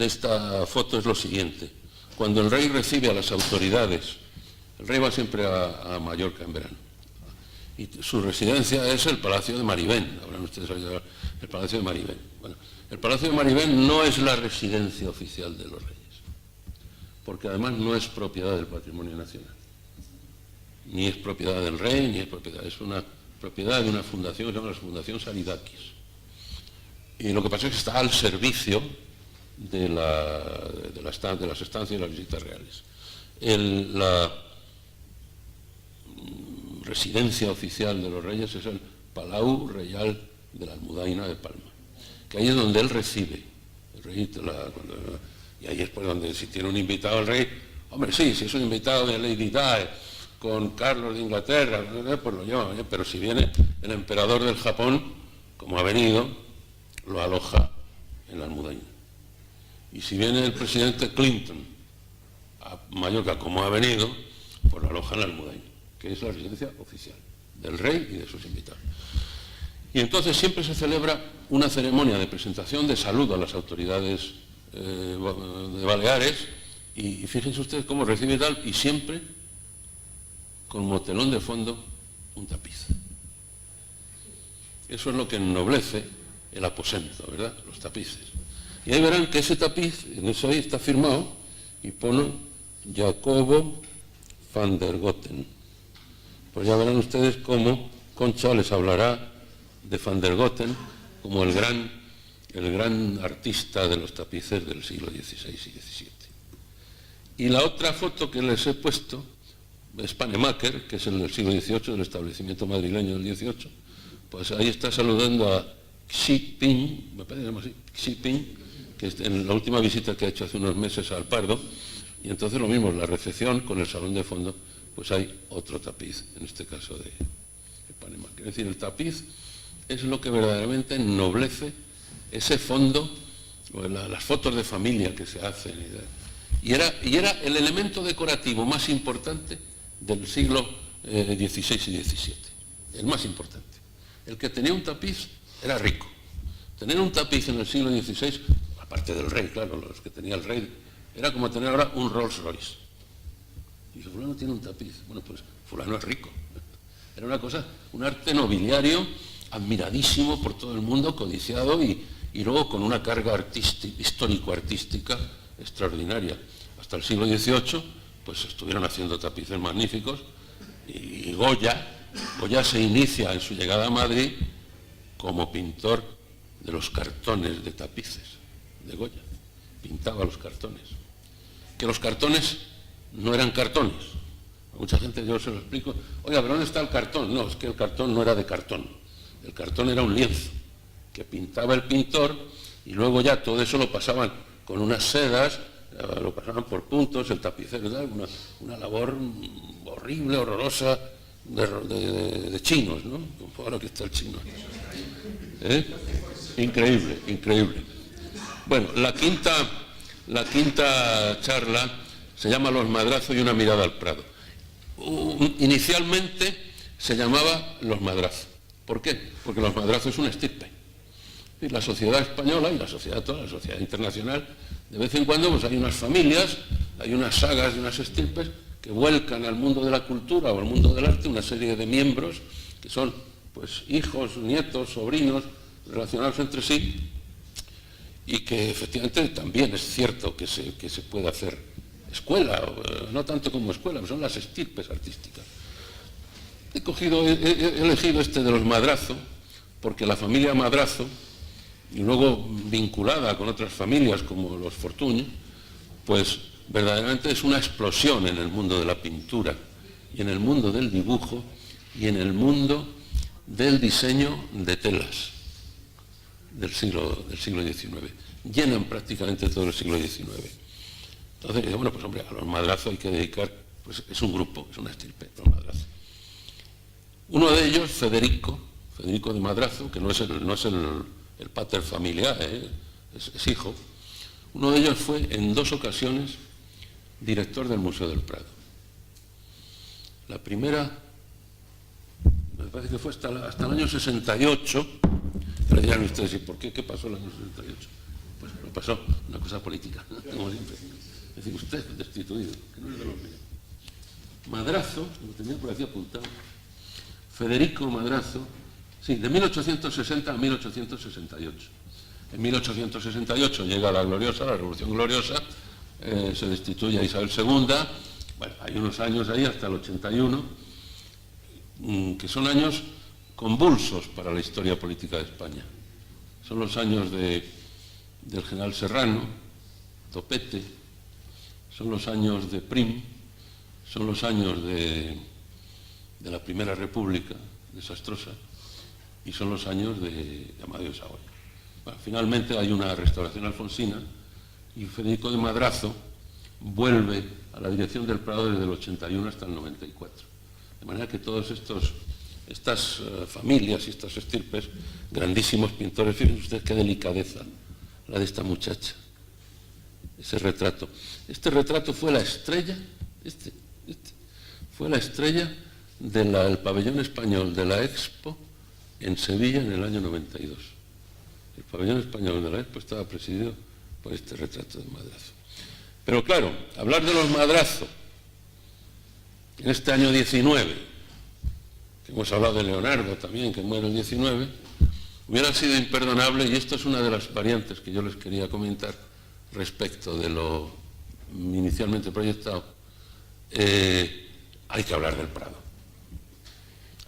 esta foto es lo siguiente. Cuando el rey recibe a las autoridades, el rey va siempre a Mallorca en verano, y su residencia es el Palacio de Marivén. Habrán ustedes oído el Palacio de Marivén. Bueno, el Palacio de Marivén no es la residencia oficial de los reyes, porque además no es propiedad del patrimonio nacional. Ni es propiedad del rey, ni es propiedad, es una propiedad de una fundación que se llama la Fundación Salidakis. Y lo que pasa es que está al servicio de las estancias y las visitas reales. La residencia oficial de los reyes es el Palau Reial de la Almudaina de Palma, que ahí es donde él recibe. El rey, y ahí es por donde, si tiene un invitado el rey, hombre, sí, si es un invitado de Lady Di, con Carlos de Inglaterra, pues lo lleva, pero si viene el emperador del Japón, como ha venido, lo aloja en la Almudaina. Y si viene el presidente Clinton a Mallorca, como ha venido, pues lo aloja en la Almudaina, que es la residencia oficial del rey y de sus invitados. Y entonces siempre se celebra una ceremonia de presentación de saludo a las autoridades de Baleares, y fíjense ustedes cómo recibe tal, y siempre como telón de fondo un tapiz. Eso es lo que ennoblece el aposento, ¿verdad? Los tapices. Y ahí verán que ese tapiz, en eso ahí está firmado, y pone Jacobo van der Goten. Pues ya verán ustedes cómo Concha les hablará de van der Goten como el gran artista de los tapices del siglo XVI y XVII. Y la otra foto que les he puesto es Pannemáker, que es el del siglo XVIII, del establecimiento madrileño del XVIII. Pues ahí está saludando a Xi Ping, me parece que se llama así, Xi Ping, que en la última visita que ha hecho hace unos meses al Pardo, y entonces lo mismo, en la recepción, con el salón de fondo, pues hay otro tapiz, en este caso de Pannemáker. Es decir, el tapiz es lo que verdaderamente ennoblece ese fondo, las fotos de familia que se hacen. Y era el elemento decorativo más importante del siglo XVI y XVII, el más importante. El que tenía un tapiz era rico. Tener un tapiz en el siglo XVI, aparte del rey, claro, los que tenía el rey, era como tener ahora un Rolls Royce. Y fulano tiene un tapiz. Bueno, pues fulano es rico. Era una cosa, un arte nobiliario admiradísimo por todo el mundo, codiciado y luego con una carga histórico-artística extraordinaria. Hasta el siglo XVIII, pues estuvieron haciendo tapices magníficos, y Goya se inicia en su llegada a Madrid como pintor de los cartones de tapices de Goya. Pintaba los cartones. Que los cartones no eran cartones. A mucha gente yo se lo explico, oiga, ¿pero dónde está el cartón? No, es que el cartón no era de cartón. El cartón era un lienzo que pintaba el pintor, y luego ya todo eso lo pasaban con unas sedas, lo pasaban por puntos, el tapicero, una labor horrible, horrorosa, de chinos, ¿no? Como ahora que está el chino. Increíble, increíble. Bueno, la quinta charla se llama Los madrazos y una mirada al Prado. Inicialmente se llamaba Los madrazos. ¿Por qué? Porque los madrazos es una estirpe. Y la sociedad española y la sociedad toda, la sociedad internacional, de vez en cuando pues hay unas familias, hay unas sagas de unas estirpes que vuelcan al mundo de la cultura o al mundo del arte una serie de miembros que son pues hijos, nietos, sobrinos, relacionados entre sí, y que efectivamente también es cierto que se puede hacer escuela, no tanto como escuela, pero son las estirpes artísticas. He elegido este de los Madrazo, porque la familia Madrazo, y luego vinculada con otras familias como los Fortuny, pues verdaderamente es una explosión en el mundo de la pintura, y en el mundo del dibujo, y en el mundo del diseño de telas del siglo XIX. Llenan prácticamente todo el siglo XIX. Entonces, bueno, pues hombre, a los Madrazo hay que dedicar, pues es un grupo, es una estirpe, los Madrazo. Uno de ellos, Federico de Madrazo, que no es el pater familiar, es hijo. Uno de ellos fue en 2 ocasiones director del Museo del Prado. La primera, me parece que fue hasta el año 68. Ahora dirán ustedes, ¿y por qué? ¿Qué pasó en el año 68? Pues lo pasó una cosa política, como siempre. Es decir, usted destituido, que no es de los míos. Madrazo, lo tenía por aquí apuntado, Federico Madrazo, sí, de 1860 a 1868. En 1868 llega la Revolución Gloriosa, se destituye a Isabel II. Bueno, hay unos años ahí, hasta el 81, que son años convulsos para la historia política de España. Son los años del general Serrano, Topete, son los años de Prim, son los años de la Primera República, desastrosa, y son los años de Amadeo de Saboya. Bueno, finalmente hay una restauración alfonsina y Federico de Madrazo vuelve a la dirección del Prado desde el 81 hasta el 94. De manera que todas estas familias y estas estirpes, grandísimos pintores, fíjense ustedes qué delicadeza la de esta muchacha, ese retrato. Este retrato fue la estrella, fue la estrella del pabellón español de la Expo en Sevilla en el año 92. El pabellón español de la Expo estaba presidido por este retrato de Madrazo. Pero claro, hablar de los Madrazo en este año 19, que hemos hablado de Leonardo también, que muere el 19, hubiera sido imperdonable, y esto es una de las variantes que yo les quería comentar respecto de lo inicialmente proyectado. Hay que hablar del Prado.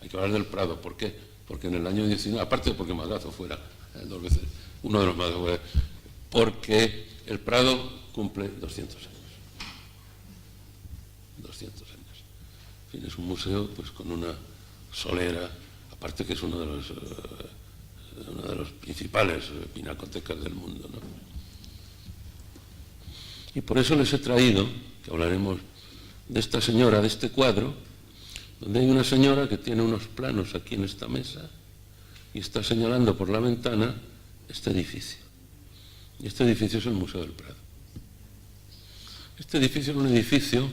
Hay que hablar del Prado. ¿Por qué? Porque en el año 19, aparte de porque Madrazo fuera 2 veces uno de los más, porque el Prado cumple 200 años. 200 años. En fin, es un museo pues con una solera, aparte que es una de los principales pinacotecas del mundo, ¿no? Y por eso les he traído, que hablaremos de esta señora, de este cuadro, donde hay una señora que tiene unos planos aquí en esta mesa y está señalando por la ventana este edificio. Y este edificio es el Museo del Prado. Este edificio era un edificio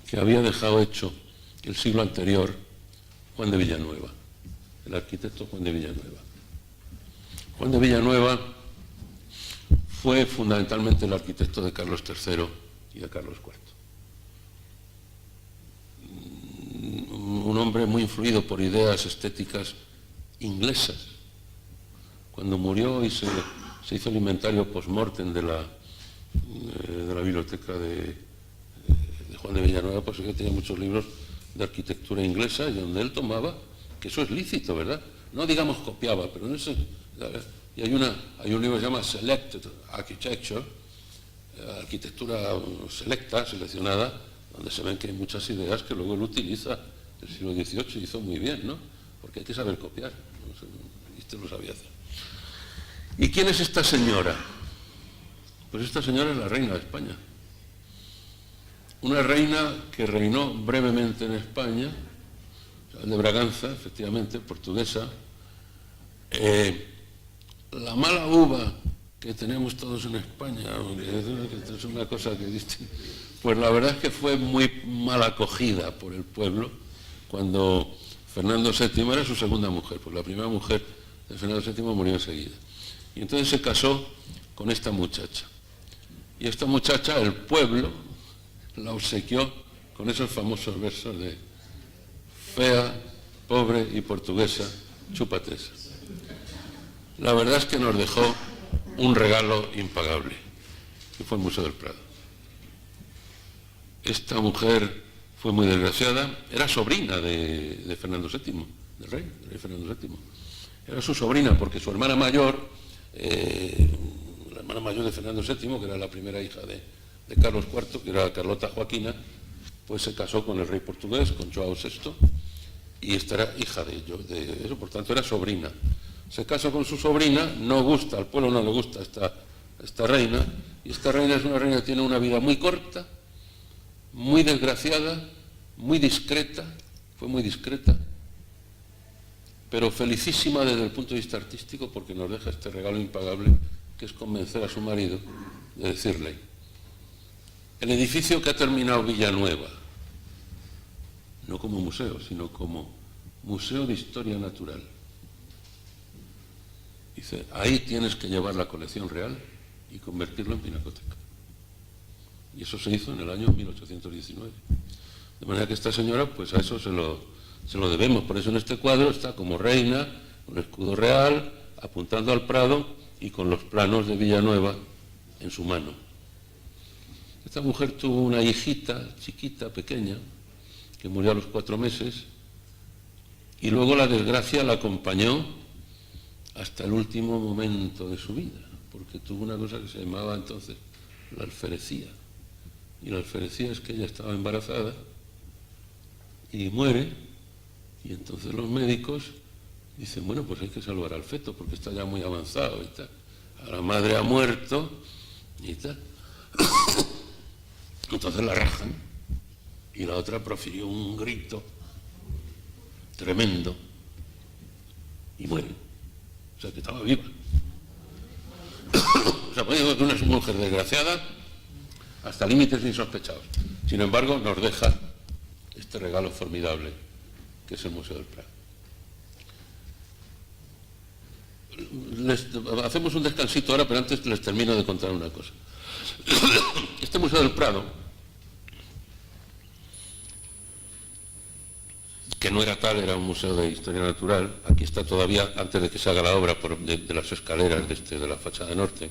que había dejado hecho el siglo anterior Juan de Villanueva, el arquitecto Juan de Villanueva. Juan de Villanueva fue fundamentalmente el arquitecto de Carlos III y de Carlos IV. Un hombre muy influido por ideas estéticas inglesas. Cuando murió y se hizo el inventario post-mortem de la biblioteca de Juan de Villanueva, pues que tenía muchos libros de arquitectura inglesa y donde él tomaba, que eso es lícito, ¿verdad? No digamos copiaba, pero en ese... Y hay un libro que se llama Selected Architecture, arquitectura selecta, seleccionada, donde se ven que hay muchas ideas que luego él utiliza del siglo XVIII y hizo muy bien, ¿no? Porque hay que saber copiar, y usted lo sabía hacer. ¿Y quién es esta señora? Pues esta señora es la reina de España. Una reina que reinó brevemente en España, de Braganza, efectivamente, portuguesa. La mala uva que tenemos todos en España, que es una cosa que dice, pues la verdad es que fue muy mal acogida por el pueblo cuando Fernando VII era su segunda mujer, pues la primera mujer de Fernando VII murió enseguida. Y entonces se casó con esta muchacha. Y esta muchacha, el pueblo, la obsequió con esos famosos versos de fea, pobre y portuguesa, chúpate esa. La verdad es que nos dejó un regalo impagable, que fue el Museo del Prado. Esta mujer fue muy desgraciada, era sobrina de Fernando VII, del rey Fernando VII. Era su sobrina porque su hermana mayor, la hermana mayor de Fernando VII, que era la primera hija de Carlos IV, que era Carlota Joaquina, pues se casó con el rey portugués, con João VI, y esta era hija de eso, por tanto era sobrina. Se casa con su sobrina, no gusta, al pueblo no le gusta esta reina, y esta reina es una reina que tiene una vida muy corta, muy desgraciada, muy discreta, fue muy discreta, pero felicísima desde el punto de vista artístico porque nos deja este regalo impagable que es convencer a su marido de decirle, el edificio que ha terminado Villanueva, no como museo, sino como Museo de Historia Natural. Dice, ahí tienes que llevar la colección real y convertirlo en pinacoteca. Y eso se hizo en el año 1819. De manera que esta señora, pues a eso se lo debemos. Por eso en este cuadro está como reina, con el escudo real, apuntando al Prado y con los planos de Villanueva en su mano. Esta mujer tuvo una hijita chiquita, pequeña, que murió a los 4 meses, y luego la desgracia la acompañó hasta el último momento de su vida, porque tuvo una cosa que se llamaba entonces la alferecía. Y la alferecía es que ella estaba embarazada y muere, y entonces los médicos dicen, bueno, pues hay que salvar al feto porque está ya muy avanzado y tal. La madre ha muerto y tal. Entonces la rajan y la otra profirió un grito tremendo y muere. O sea, que estaba viva. O sea, podemos decir que una mujer desgraciada hasta límites insospechados. Sin embargo, nos deja este regalo formidable que es el Museo del Prado. Hacemos un descansito ahora, pero antes les termino de contar una cosa. Este Museo del Prado, que no era tal, era un museo de historia natural, aquí está todavía, antes de que se haga la obra de las escaleras de la fachada norte,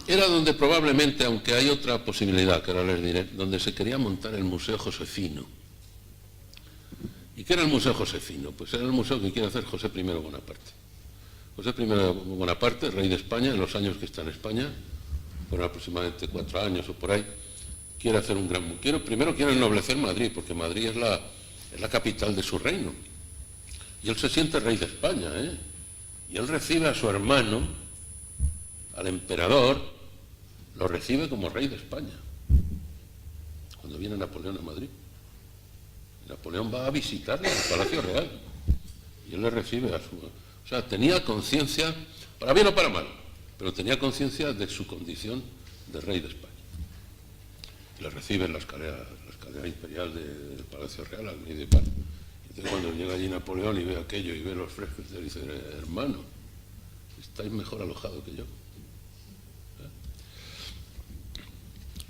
era donde probablemente, aunque hay otra posibilidad que ahora les diré, donde se quería montar el Museo Josefino. ¿Y qué era el Museo Josefino? Pues era el museo que quiere hacer José I Bonaparte. José I Bonaparte, rey de España, en los años que está en España, por aproximadamente 4 años o por ahí, quiere hacer un gran museo. Primero quiere ennoblecer Madrid, porque Madrid es la capital de su reino. Y él se siente rey de España, ¿eh? Y él recibe a su hermano, al emperador, lo recibe como rey de España. Cuando viene Napoleón a Madrid. Napoleón va a visitarle en el Palacio Real y él le recibe a su... O sea, tenía conciencia, para bien o para mal, pero tenía conciencia de su condición de rey de España. Y le recibe en la escalera imperial del Palacio Real, al medio de pan. Y entonces cuando llega allí Napoleón y ve aquello y ve los frescos, le dice, hermano, estáis mejor alojado que yo.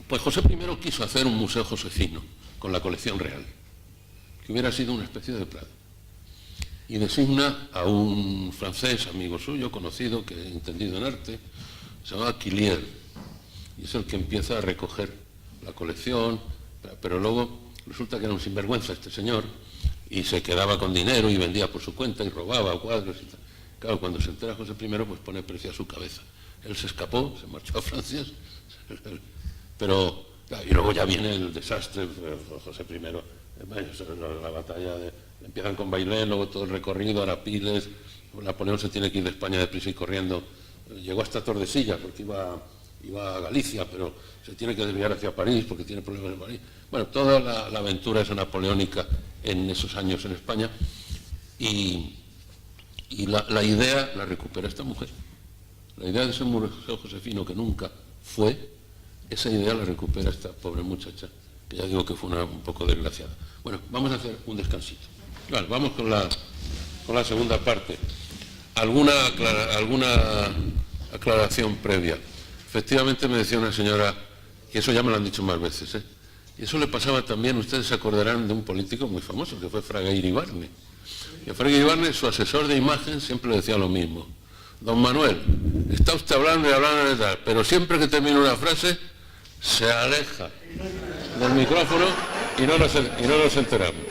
Pues José I quiso hacer un museo josefino con la colección real, que hubiera sido una especie de Prado. Y designa a un francés, amigo suyo, conocido, que he entendido en arte, se llama Quillier, y es el que empieza a recoger la colección, pero luego resulta que era un sinvergüenza este señor, y se quedaba con dinero y vendía por su cuenta y robaba cuadros y tal. Claro, cuando se entera José I, pues pone precio a su cabeza. Él se escapó, se marchó a Francia, pero... Y luego ya viene el desastre, José I, la batalla empiezan con Bailén, luego todo el recorrido, Arapiles, Napoleón se tiene que ir de España deprisa y corriendo, llegó hasta Tordesillas porque iba a Galicia, pero se tiene que desviar hacia París porque tiene problemas en París. Bueno, toda la aventura es napoleónica en esos años en España y la idea la recupera esta mujer. La idea de ese museo josefino que nunca fue, esa idea la recupera esta pobre muchacha, que ya digo que fue un poco desgraciada. Bueno, vamos a hacer un descansito. Vale, vamos con la segunda parte. ¿Alguna aclaración previa? Efectivamente me decía una señora, y eso ya me lo han dicho más veces, y eso le pasaba también, ustedes se acordarán de un político muy famoso, que fue Fraga Iribarne. Y a Fraga Iribarne, su asesor de imagen, siempre le decía lo mismo. Don Manuel, está usted hablando y hablando de tal, pero siempre que termina una frase, se aleja del micrófono y no nos enteramos.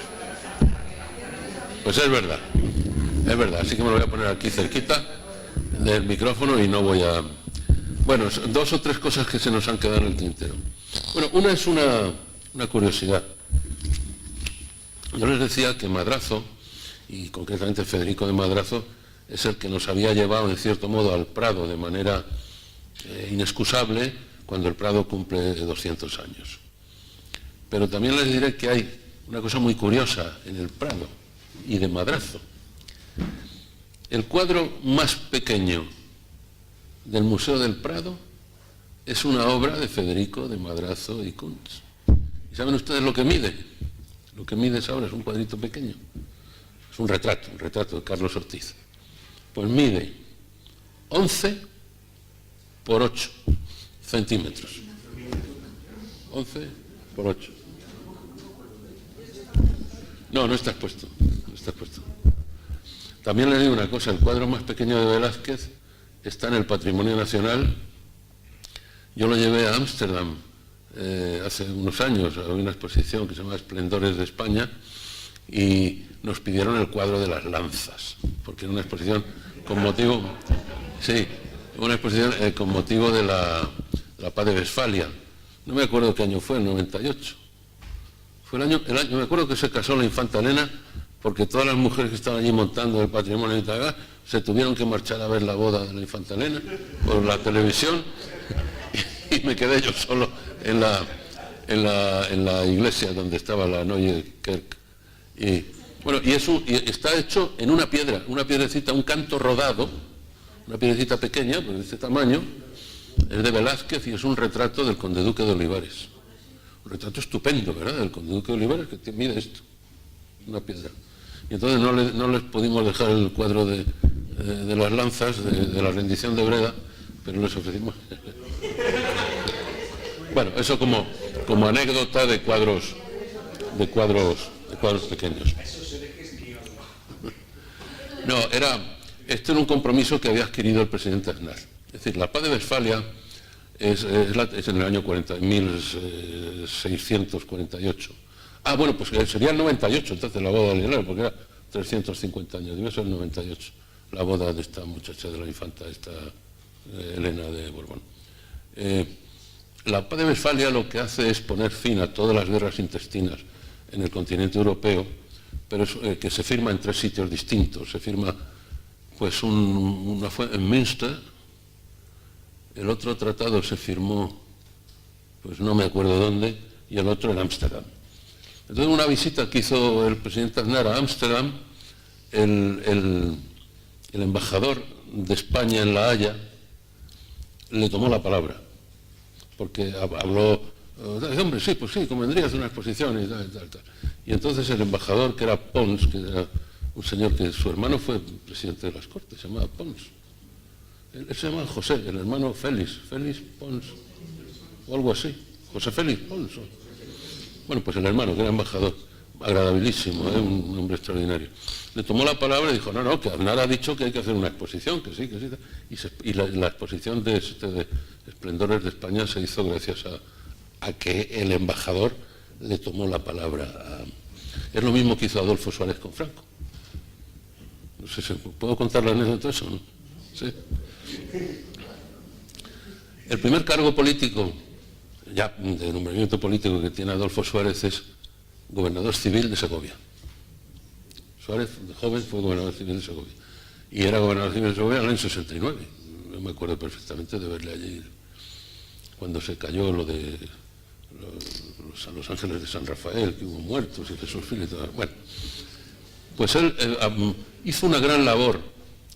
Pues es verdad, así que me lo voy a poner aquí cerquita del micrófono y no voy a... Bueno, 2 o 3 cosas que se nos han quedado en el tintero. Bueno, una es una curiosidad. Yo les decía que Madrazo, y concretamente Federico de Madrazo, es el que nos había llevado en cierto modo al Prado de manera inexcusable cuando el Prado cumple 200 años. Pero también les diré que hay una cosa muy curiosa en el Prado y de Madrazo. El cuadro más pequeño del Museo del Prado es una obra de Federico de Madrazo y Kunz. ¿Y saben ustedes lo que mide? Lo que mide esa obra es un cuadrito pequeño. Es un retrato de Carlos Ortiz. Pues mide 11 por 8 centímetros. 11 por 8. No, no está expuesto. No está expuesto. También les digo una cosa, el cuadro más pequeño de Velázquez está en el Patrimonio Nacional. Yo lo llevé a Ámsterdam hace unos años, a una exposición que se llama Esplendores de España, y nos pidieron el cuadro de las lanzas, porque era una exposición con motivo, sí, una exposición con motivo de la paz de Westfalia. No me acuerdo qué año fue, el 98. Fue el año, me acuerdo que se casó la infanta Elena, porque todas las mujeres que estaban allí montando el patrimonio italiano se tuvieron que marchar a ver la boda de la infanta Elena por la televisión, y me quedé yo solo en la iglesia donde estaba la Neue Kirche. Y bueno, y está hecho en una piedrecita, un canto rodado, una piedrecita pequeña, pues de este tamaño, es de Velázquez y es un retrato del conde duque de Olivares. Un retrato estupendo, ¿verdad?, del conde duque de Olivares, que mide esto, una piedra. Y entonces no les pudimos dejar el cuadro de las lanzas, de la rendición de Breda, pero les ofrecimos. Bueno, eso como anécdota de cuadros pequeños. No, este era un compromiso que había adquirido el presidente Aznar. Es decir, la paz de Westfalia es en el año 1648. Bueno, pues sería el 98, entonces la boda de Leonel, porque era 350 años, debe ser el 98, la boda de esta muchacha de la infanta, esta Elena de Borbón. La paz de Westfalia lo que hace es poner fin a todas las guerras intestinas en el continente europeo, pero que se firma en 3 sitios distintos. Se firma, pues, una fue en Münster, el otro tratado se firmó, pues no me acuerdo dónde, y el otro en Ámsterdam. Entonces, una visita que hizo el presidente Aznar a Ámsterdam, el embajador de España en La Haya le tomó la palabra, porque habló, hombre, sí, pues sí, convendría hacer una exposición y tal. Y entonces el embajador, que era Pons, que era un señor que su hermano fue presidente de las Cortes, se llamaba Pons. Él se llamaba José, el hermano Félix Pons, o algo así, José Félix Pons. Bueno, pues el hermano, que era embajador, agradabilísimo, un hombre extraordinario. Le tomó la palabra y dijo, no, que Aznar ha dicho que hay que hacer una exposición, que sí. Y la exposición de Esplendores de España se hizo gracias a que el embajador le tomó la palabra. Es lo mismo que hizo Adolfo Suárez con Franco. No sé si puedo contar la anécdota de eso, ¿no? ¿Sí? El primer cargo político, ya de nombramiento político, que tiene Adolfo Suárez es gobernador civil de Segovia. Suárez, de joven, fue gobernador civil de Segovia. Y era gobernador civil de Segovia en el año 69. Yo me acuerdo perfectamente de verle allí cuando se cayó lo de los ángeles de San Rafael, que hubo muertos y Jesús Fili y todo. Bueno, pues él hizo una gran labor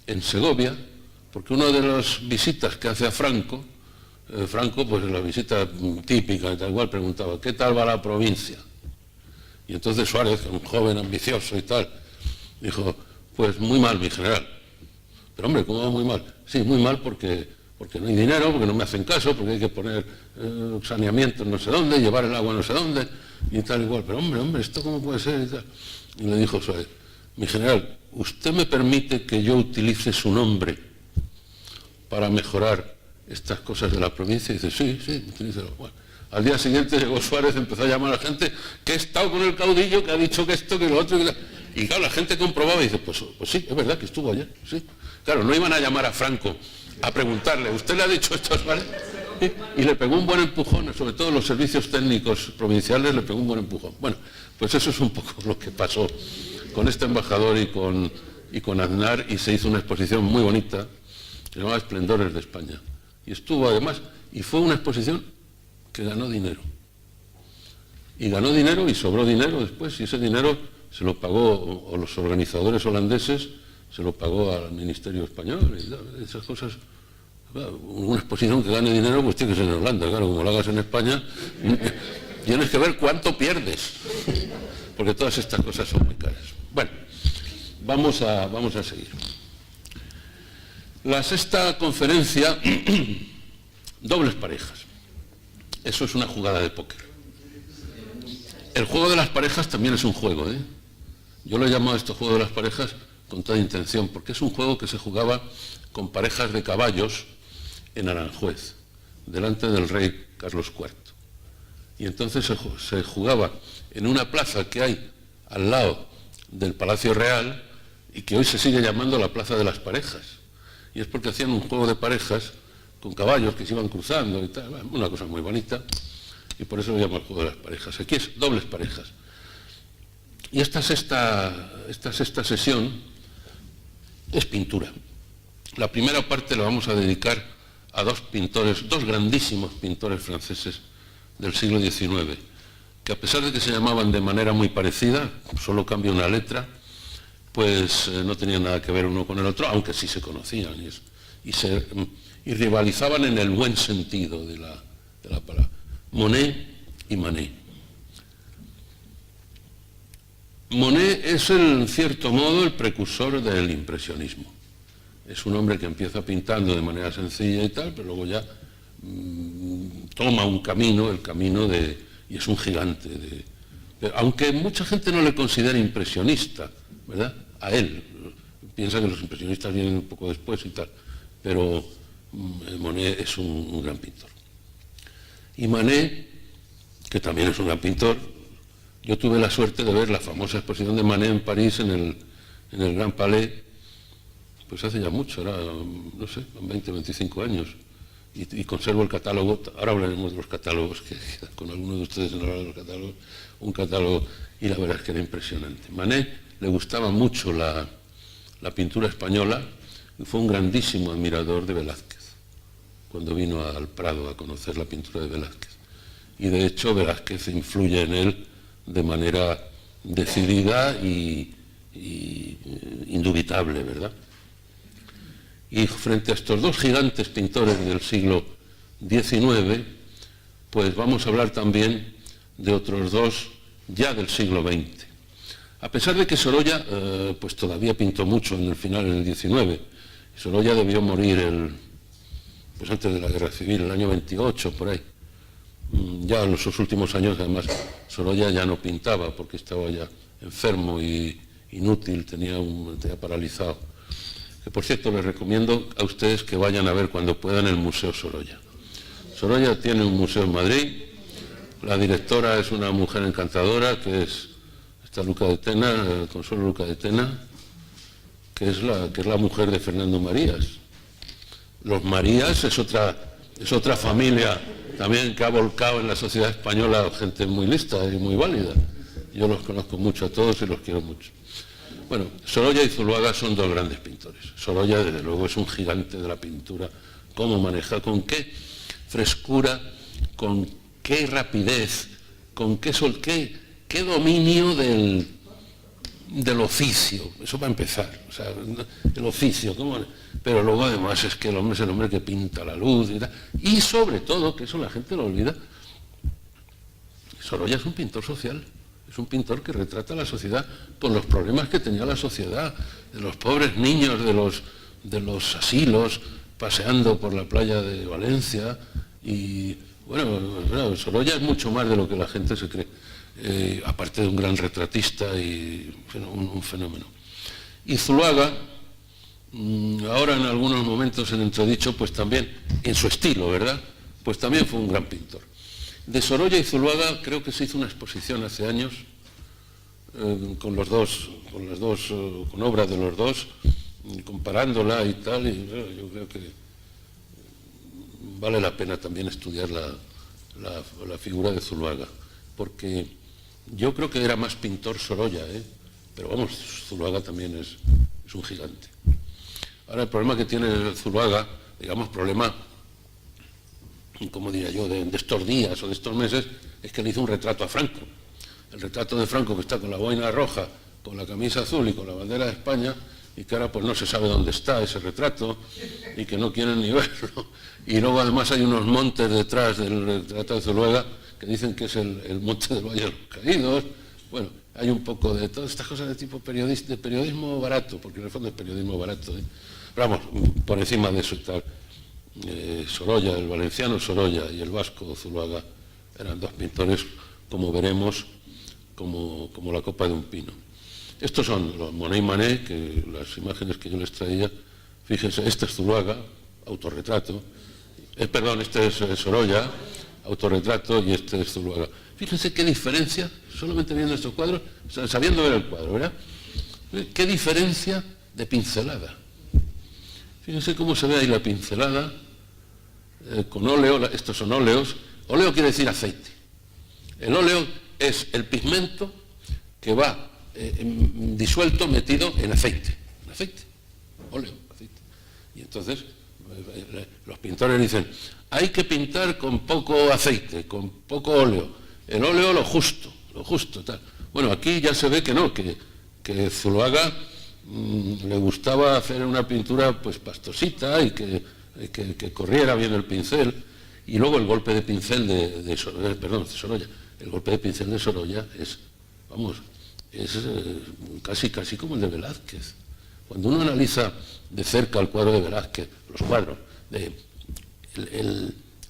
en Segovia, porque una de las visitas que hace a Franco, pues en la visita típica y tal cual, preguntaba, ¿qué tal va la provincia? Y entonces Suárez, un joven ambicioso y tal, dijo, pues muy mal, mi general. Pero hombre, ¿cómo va muy mal? Sí, muy mal porque no hay dinero, porque no me hacen caso, porque hay que poner saneamiento no sé dónde, llevar el agua no sé dónde, y tal igual. Pero hombre, ¿esto cómo puede ser? Y tal. Y le dijo Suárez, mi general, ¿usted me permite que yo utilice su nombre para mejorar estas cosas de la provincia? Y dice, sí, utilícelo. Bueno, al día siguiente llegó Suárez, empezó a llamar a la gente, que he estado con el caudillo, que ha dicho que esto, que lo otro, y claro, la gente comprobaba y dice, pues sí, es verdad que estuvo ayer, sí. Claro, no iban a llamar a Franco a preguntarle, ¿usted le ha dicho esto a Suárez? Y le pegó un buen empujón, sobre todo los servicios técnicos provinciales le pegó un buen empujón. Bueno, pues eso es un poco lo que pasó con este embajador y con Aznar, y se hizo una exposición muy bonita, que se llamaba Esplendores de España. Y estuvo además, y fue una exposición que ganó dinero. Y ganó dinero y sobró dinero después, y ese dinero se lo pagó, o los organizadores holandeses, se lo pagó al Ministerio Español, y esas cosas Una exposición que gane dinero pues tiene que ser en Holanda, claro, como lo hagas en España, tienes que ver cuánto pierdes, porque todas estas cosas son muy caras. Bueno, vamos a seguir. La sexta conferencia, dobles parejas. Eso es una jugada de póker. El juego de las parejas también es un juego, ¿eh? Yo lo he llamado esto juego de las parejas con toda intención, porque es un juego que se jugaba con parejas de caballos en Aranjuez, delante del rey Carlos IV. Y entonces se jugaba en una plaza que hay al lado del Palacio Real y que hoy se sigue llamando la Plaza de las Parejas. Y es porque hacían un juego de parejas con caballos que se iban cruzando y tal, una cosa muy bonita, y por eso lo llaman el juego de las parejas. Aquí es dobles parejas. Y esta sexta sesión es pintura. La primera parte la vamos a dedicar a dos pintores, dos grandísimos pintores franceses del siglo XIX, que a pesar de que se llamaban de manera muy parecida, solo cambia una letra, pues no tenían nada que ver uno con el otro, aunque sí se conocían y rivalizaban en el buen sentido de la palabra. Monet y Manet. Monet es en cierto modo el precursor del impresionismo. Es un hombre que empieza pintando de manera sencilla y tal, pero luego ya toma un camino, y es un gigante. Aunque mucha gente no le considera impresionista, ¿verdad? A él. Piensa que los impresionistas vienen un poco después y tal, pero Monet es un gran pintor. Y Manet, que también es un gran pintor, yo tuve la suerte de ver la famosa exposición de Manet en París, en el Grand Palais, pues hace ya mucho, era, no sé, 20, 25 años, y conservo el catálogo. Ahora hablaremos de los catálogos, que con algunos de ustedes no hablan de los catálogos, un catálogo, y la verdad es que era impresionante. Manet le gustaba mucho la pintura española, y fue un grandísimo admirador de Velázquez, cuando vino al Prado a conocer la pintura de Velázquez. Y de hecho Velázquez influye en él de manera decidida y indubitable, ¿verdad? Y frente a estos dos gigantes pintores del siglo XIX, pues vamos a hablar también de otros dos ya del siglo XX. A pesar de que Sorolla pues todavía pintó mucho en el final del XIX, Sorolla debió morir pues antes de la Guerra Civil, el año 28, por ahí. Ya en sus últimos años, además, Sorolla ya no pintaba porque estaba ya enfermo y inútil, tenía paralizado. Que por cierto, les recomiendo a ustedes que vayan a ver cuando puedan el Museo Sorolla. Sorolla tiene un museo en Madrid, la directora es una mujer encantadora, que es esta Luca de Tena, Consuelo Luca de Tena, que es la mujer de Fernando Marías. Los Marías es otra familia también que ha volcado en la sociedad española gente muy lista y muy válida. Yo los conozco mucho a todos y los quiero mucho. Bueno, Sorolla y Zuloaga son dos grandes pintores. Sorolla, desde luego, es un gigante de la pintura. Cómo maneja, con qué frescura, con qué rapidez, con qué dominio del oficio. Eso para empezar. O sea, el oficio, pero luego además es que el hombre es el hombre que pinta la luz y tal. Y sobre todo, que eso la gente lo olvida, Sorolla es un pintor social. Es un pintor que retrata la sociedad con los problemas que tenía la sociedad, de los pobres niños de los asilos, paseando por la playa de Valencia. Y bueno, Sorolla es mucho más de lo que la gente se cree, aparte de un gran retratista y un fenómeno. Y Zuloaga, ahora en algunos momentos en entredicho, pues también, en su estilo, ¿verdad? Pues también fue un gran pintor. De Sorolla y Zuloaga creo que se hizo una exposición hace años con obras de los dos, comparándola y tal, y yo creo que vale la pena también estudiar la figura de Zuloaga, porque yo creo que era más pintor Sorolla, pero vamos, Zuloaga también es un gigante. Ahora el problema que tiene Zuloaga, digamos problema, como diría yo, de estos días o de estos meses, es que le hizo un retrato a Franco. El retrato de Franco, que está con la boina roja, con la camisa azul y con la bandera de España, y que ahora pues no se sabe dónde está ese retrato y que no quieren ni verlo. Y luego además hay unos montes detrás del retrato de Zuluaga que dicen que es el monte del Valle de los Caídos. Bueno, hay un poco de todas estas cosas de tipo de periodismo barato, porque en el fondo es periodismo barato, ¿eh? Pero vamos, por encima de eso y tal, Sorolla, el valenciano Sorolla y el vasco Zuluaga eran dos pintores, como veremos, como la copa de un pino. Estos son los Monet y Manet, que las imágenes que yo les traía, fíjense, este es Zuluaga, autorretrato, perdón, este es Sorolla, autorretrato, y este es Zuluaga. Fíjense qué diferencia, solamente viendo estos cuadros, sabiendo ver el cuadro, ¿verdad? Qué diferencia de pincelada. Fíjense cómo se ve ahí la pincelada, con óleo, estos son óleos. Óleo quiere decir aceite. El óleo es el pigmento que va disuelto, metido en aceite. En aceite, óleo, aceite. Y entonces los pintores dicen, hay que pintar con poco aceite, con poco óleo. El óleo lo justo, tal. Bueno, aquí ya se ve que no, que Zuluaga le gustaba hacer una pintura pues pastosita y que corriera bien el pincel. Y luego el golpe de pincel de Sorolla. El golpe de pincel de Sorolla es, vamos, es casi como el de Velázquez. Cuando uno analiza de cerca el cuadro de Velázquez, los cuadros,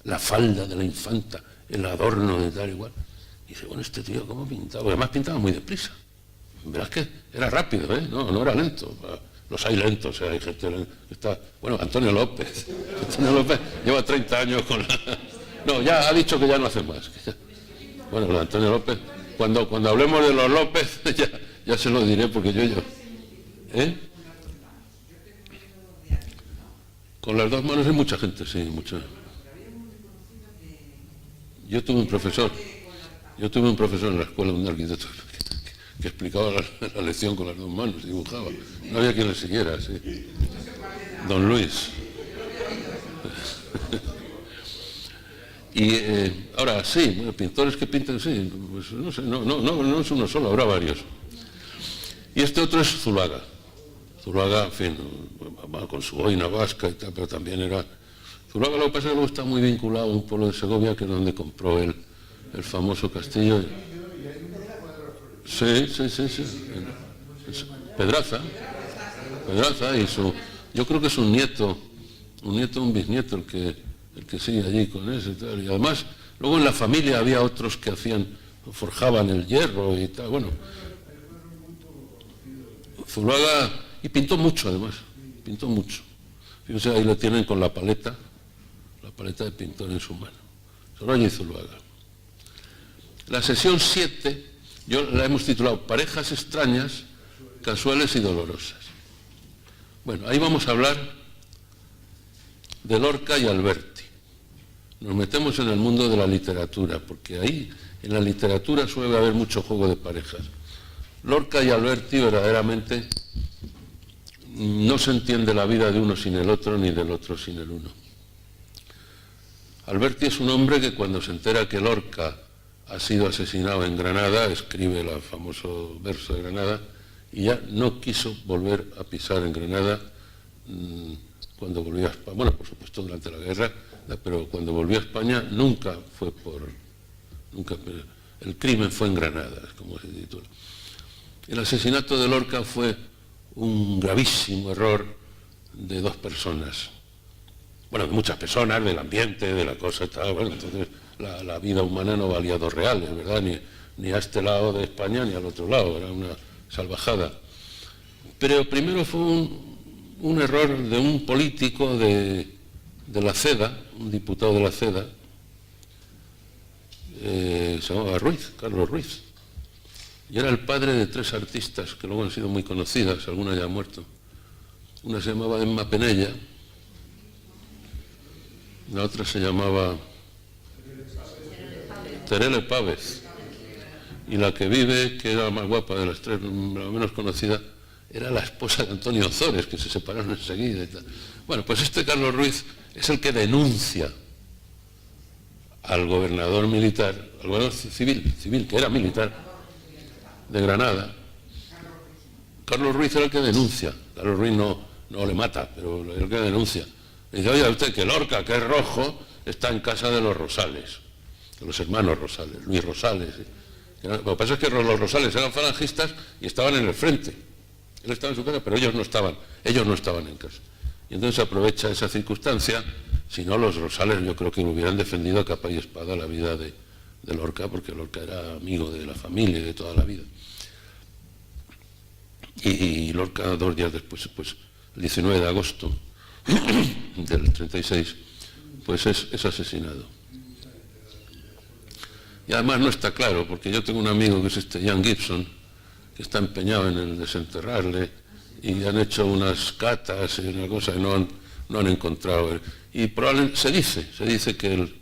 la falda de la infanta, el adorno de tal igual, dice, bueno, este tío cómo pintaba, además pintaba muy deprisa. Velázquez era rápido, ¿eh? No era lento. Los hay lentos, hay gente que está... Bueno, Antonio López lleva 30 años con la... No, ya ha dicho que ya no hace más. Bueno, Antonio López, cuando hablemos de los López, ya se lo diré, porque yo... ¿Eh? Con las dos manos hay mucha gente, sí, mucha. Yo tuve un profesor en la escuela, un arquitecto, que explicaba la lección con las dos manos, dibujaba. No había quien le siguiera, sí. Don Luis. Y ahora sí, bueno, pintores que pintan, sí, pues no sé, no es uno solo, habrá varios. Y este otro es Zuluaga. Zuluaga, en fin, con su boina vasca y tal, pero también era... Zuluaga, lo que pasa es que luego está muy vinculado a un pueblo de Segovia, que es donde compró el famoso castillo. Sí. Pedraza, y yo creo que es un nieto, un bisnieto el que sigue allí con eso y tal. Y además, luego en la familia había otros que forjaban el hierro y tal. Bueno, Zuluaga, y pintó mucho además, pintó mucho. Fíjense, ahí lo tienen con la paleta de pintor en su mano. Sorolla y Zuluaga. La sesión 7, yo la hemos titulado Parejas extrañas, casuales y dolorosas. Bueno, ahí vamos a hablar de Lorca y Alberti. Nos metemos en el mundo de la literatura, porque ahí en la literatura suele haber mucho juego de parejas. Lorca y Alberti verdaderamente no se entiende la vida de uno sin el otro, ni del otro sin el uno. Alberti es un hombre que cuando se entera que Lorca ha sido asesinado en Granada, escribe el famoso verso de Granada, y ya no quiso volver a pisar en Granada cuando volvió a España. Bueno, por supuesto durante la guerra, pero cuando volvió a España nunca, el crimen fue en Granada, es como se titula. El asesinato de Lorca fue un gravísimo error de dos personas. Bueno, de muchas personas, del ambiente, de la cosa y tal. Bueno, entonces la vida humana no valía dos reales, ¿verdad? Ni a este lado de España ni al otro lado, era una salvajada. Pero primero fue un error de un político de la CEDA, un diputado de la CEDA, se llamaba Ruiz, Carlos Ruiz, y era el padre de tres artistas que luego han sido muy conocidas, algunas ya han muerto. Una se llamaba Emma Penella, la otra se llamaba Terele Pávez, y la que vive, que era la más guapa de las tres, la menos conocida, era la esposa de Antonio Ozores, que se separaron enseguida y tal. Bueno, pues este Carlos Ruiz es el que denuncia al gobernador militar, al gobernador civil, que era militar, de Granada, Carlos Ruiz era el que denuncia. Carlos Ruiz no le mata, pero es el que denuncia. Le dice, oye, usted que Lorca, que es rojo, está en casa de los Rosales, de los hermanos Rosales, Luis Rosales. Lo que pasa es que los Rosales eran falangistas y estaban en el frente. Él estaba en su casa, pero ellos no estaban en casa. Y entonces aprovecha esa circunstancia. Si no, los Rosales yo creo que hubieran defendido a capa y espada la vida de Lorca, porque Lorca era amigo de la familia y de toda la vida. Y Lorca, 2 días después, pues el 19 de agosto del 36, pues es asesinado. Y además no está claro, porque yo tengo un amigo que es Ian Gibson, que está empeñado en el desenterrarle, y han hecho unas catas y una cosa, y no han encontrado. Y probablemente se dice que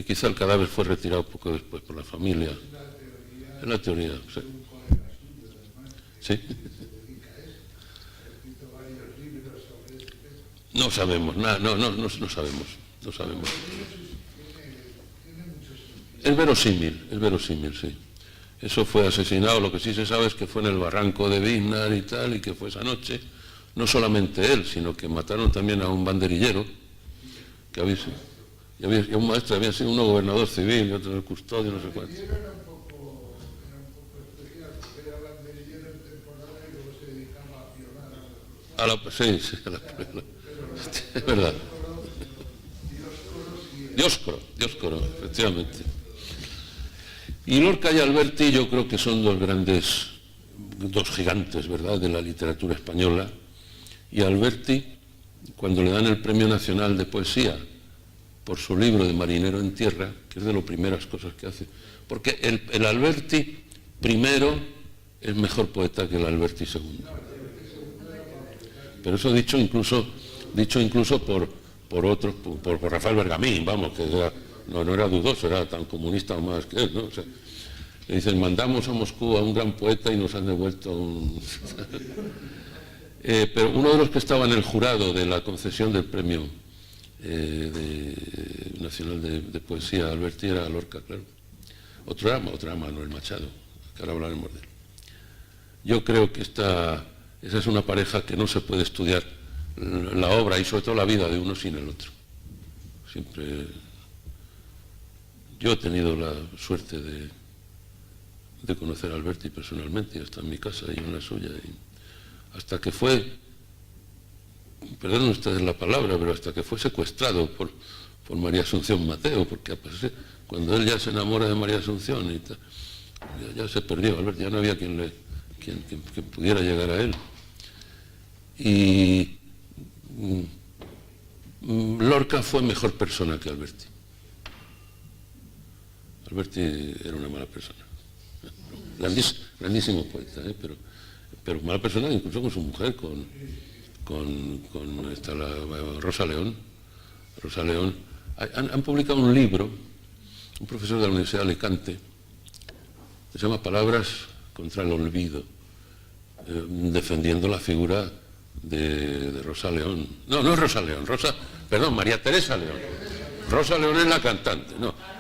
quizá el cadáver fue retirado poco después por la familia. Es la teoría, sí. ¿Sí? No sabemos, no sabemos. Es verosímil, sí. Eso fue asesinado, lo que sí se sabe es que fue en el barranco de Biznar y tal, y que fue esa noche. No solamente él, sino que mataron también a un banderillero, que había un maestro, había sido uno gobernador civil y otro el custodio, no sé cuánto. Era un poco especial, porque era banderillero en temporada y luego se dedicaba a violar Sí, es verdad. Dioscoro, efectivamente. Y Lorca y Alberti yo creo que son dos gigantes, ¿verdad?, de la literatura española. Y Alberti, cuando le dan el Premio Nacional de Poesía por su libro de Marinero en Tierra, que es de las primeras cosas que hace, porque el Alberti primero es mejor poeta que el Alberti segundo. Pero eso dicho incluso por otros, por Rafael Bergamín, vamos, que no era dudoso, era tan comunista o más que él, ¿no? O sea, le dicen, mandamos a Moscú a un gran poeta y nos han devuelto un... pero uno de los que estaba en el jurado de la concesión del Premio Nacional de Poesía Alberti era Lorca, claro. Otro era Manuel Machado, que ahora hablaremos de él. Yo creo que esa es una pareja que no se puede estudiar la obra y sobre todo la vida de uno sin el otro. Siempre yo he tenido la suerte de conocer a Alberti personalmente, hasta en mi casa y en la suya, y hasta que fue, perdonen ustedes la palabra, pero hasta que fue secuestrado por María Asunción Mateo, porque cuando él ya se enamora de María Asunción y tal, ya se perdió Alberti, ya no había quien pudiera llegar a él. Y Lorca fue mejor persona que Alberti. Alberti era una mala persona. Grandísimo poeta, pero mala persona incluso con su mujer, con Rosa León. Han publicado un libro, un profesor de la Universidad de Alicante, que se llama Palabras contra el olvido, defendiendo la figura de Rosa León. No es Rosa León, María Teresa León. Rosa León es la cantante,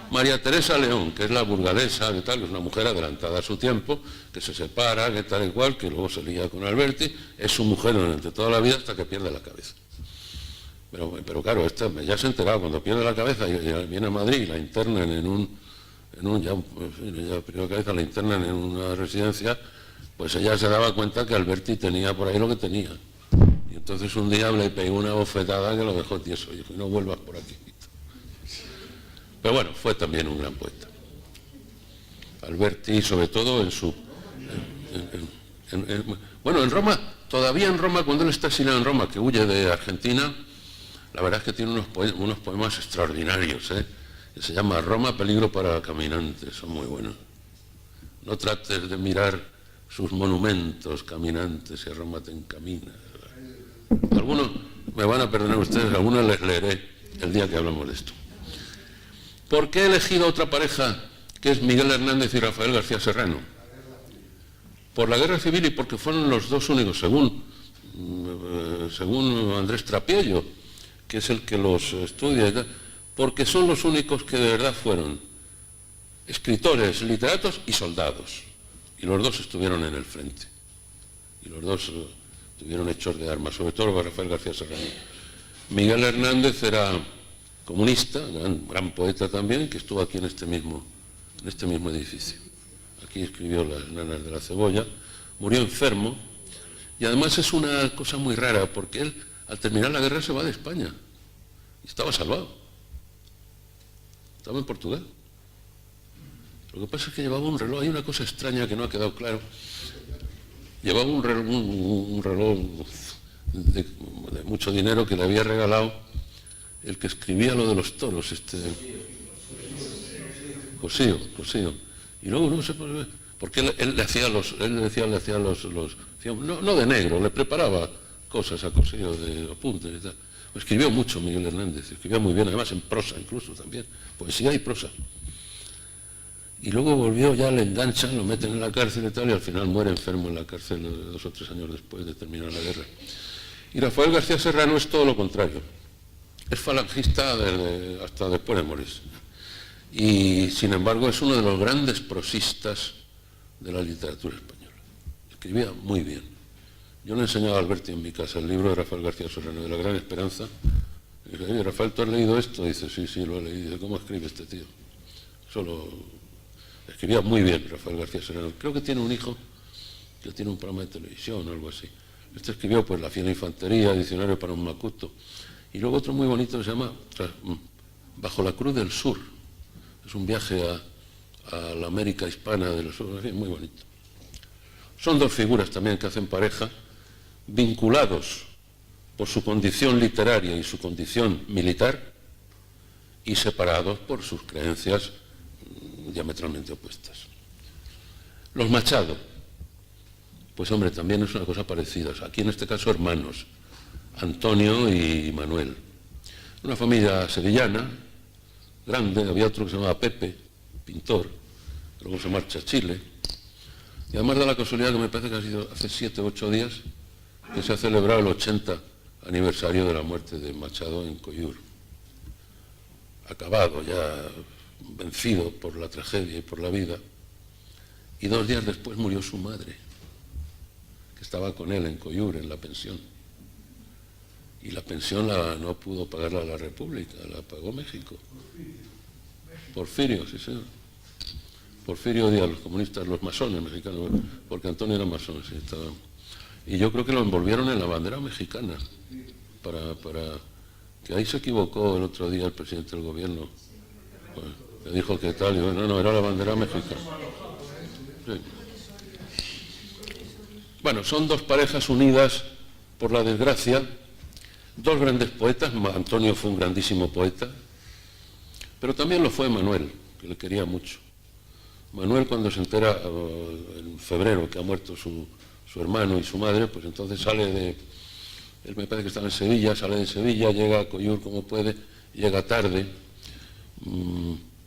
María Teresa León, que es la burgalesa, que tal, es una mujer adelantada a su tiempo, que se separa, que tal y cual, que luego se lía con Alberti, es su mujer durante toda la vida hasta que pierde la cabeza. Pero claro, esta ya se ha enterado, cuando pierde la cabeza y viene a Madrid y la internan la internan en una residencia, pues ella se daba cuenta que Alberti tenía por ahí lo que tenía. Y entonces un día le pegó una bofetada que lo dejó tieso y dijo, no vuelvas por aquí. Pero bueno, fue también un gran poeta. Alberti, sobre todo en Roma, todavía en Roma, cuando él está exiliado en Roma, que huye de Argentina, la verdad es que tiene unos poemas extraordinarios, que se llama Roma, peligro para caminantes, son muy buenos. No trates de mirar sus monumentos caminantes, si a Roma te encaminas. Algunos, me van a perdonar ustedes, algunos les leeré el día que hablamos de esto. ¿Por qué he elegido otra pareja, que es Miguel Hernández y Rafael García Serrano? Por la guerra civil y porque fueron los dos únicos, según Andrés Trapiello, que es el que los estudia, porque son los únicos que de verdad fueron escritores, literatos y soldados. Y los dos estuvieron en el frente. y los dos tuvieron hechos de armas, sobre todo Rafael García Serrano. Miguel Hernández era comunista, gran poeta también, que estuvo aquí en este mismo edificio. Aquí escribió Las nanas de la cebolla, murió enfermo, y además es una cosa muy rara, porque él, al terminar la guerra, se va de España, y estaba salvado. Estaba en Portugal. Lo que pasa es que llevaba un reloj, hay una cosa extraña que no ha quedado claro. Llevaba un reloj de mucho dinero que le había regalado el que escribía lo de los toros, Cosío. Y luego no sé por qué él le hacía no de negro, le preparaba cosas a Cosío de apuntes y tal. Escribió mucho Miguel Hernández, escribía muy bien, además en prosa incluso también, poesía y prosa. Y luego volvió, ya le enganchan, lo meten en la cárcel y tal, y al final muere enfermo en la cárcel 2 o 3 años después de terminar la guerra. Y Rafael García Serrano es todo lo contrario. Es falangista hasta después de morirse. Y sin embargo es uno de los grandes prosistas de la literatura española. Escribía muy bien. Yo le enseñaba a Alberti en mi casa el libro de Rafael García Serrano, de La Gran Esperanza. Y le dije, Rafael, ¿tú has leído esto? Y dice, sí, lo he leído. Dice, ¿cómo escribe este tío? Escribía muy bien Rafael García Serrano. Creo que tiene un hijo que tiene un programa de televisión o algo así. Este escribió pues La fiel infantería, Diccionario para un macuto. Y luego otro muy bonito que se llama Bajo la cruz del sur. Es un viaje a la América hispana de los sur, muy bonito. Son dos figuras también que hacen pareja, vinculados por su condición literaria y su condición militar, y separados por sus creencias diametralmente opuestas. Los Machado, pues hombre, también es una cosa parecida. Aquí en este caso hermanos, Antonio y Manuel. Una familia sevillana, grande, había otro que se llamaba Pepe, pintor, luego se marcha a Chile. Y además da la casualidad que me parece que ha sido hace 7 o 8 días que se ha celebrado el 80 aniversario de la muerte de Machado en Coyur. Acabado, ya vencido por la tragedia y por la vida. Y 2 días después murió su madre, que estaba con él en Coyur, en la pensión. Y la pensión no pudo pagarla la República, la pagó México. Porfirio, sí señor. Porfirio Díaz, los comunistas, los masones mexicanos, porque Antonio era masón, sí, estaba. Y yo creo que lo envolvieron en la bandera mexicana, para que ahí se equivocó el otro día el presidente del gobierno. Pues, le dijo que tal, y bueno, no, era la bandera mexicana. Sí. Bueno, son dos parejas unidas por la desgracia, dos grandes poetas. Antonio fue un grandísimo poeta, pero también lo fue Manuel, que le quería mucho. Manuel, cuando se entera en febrero que ha muerto su hermano y su madre, pues entonces él me parece que estaba en Sevilla, sale de Sevilla, llega a Coyur como puede, llega tarde.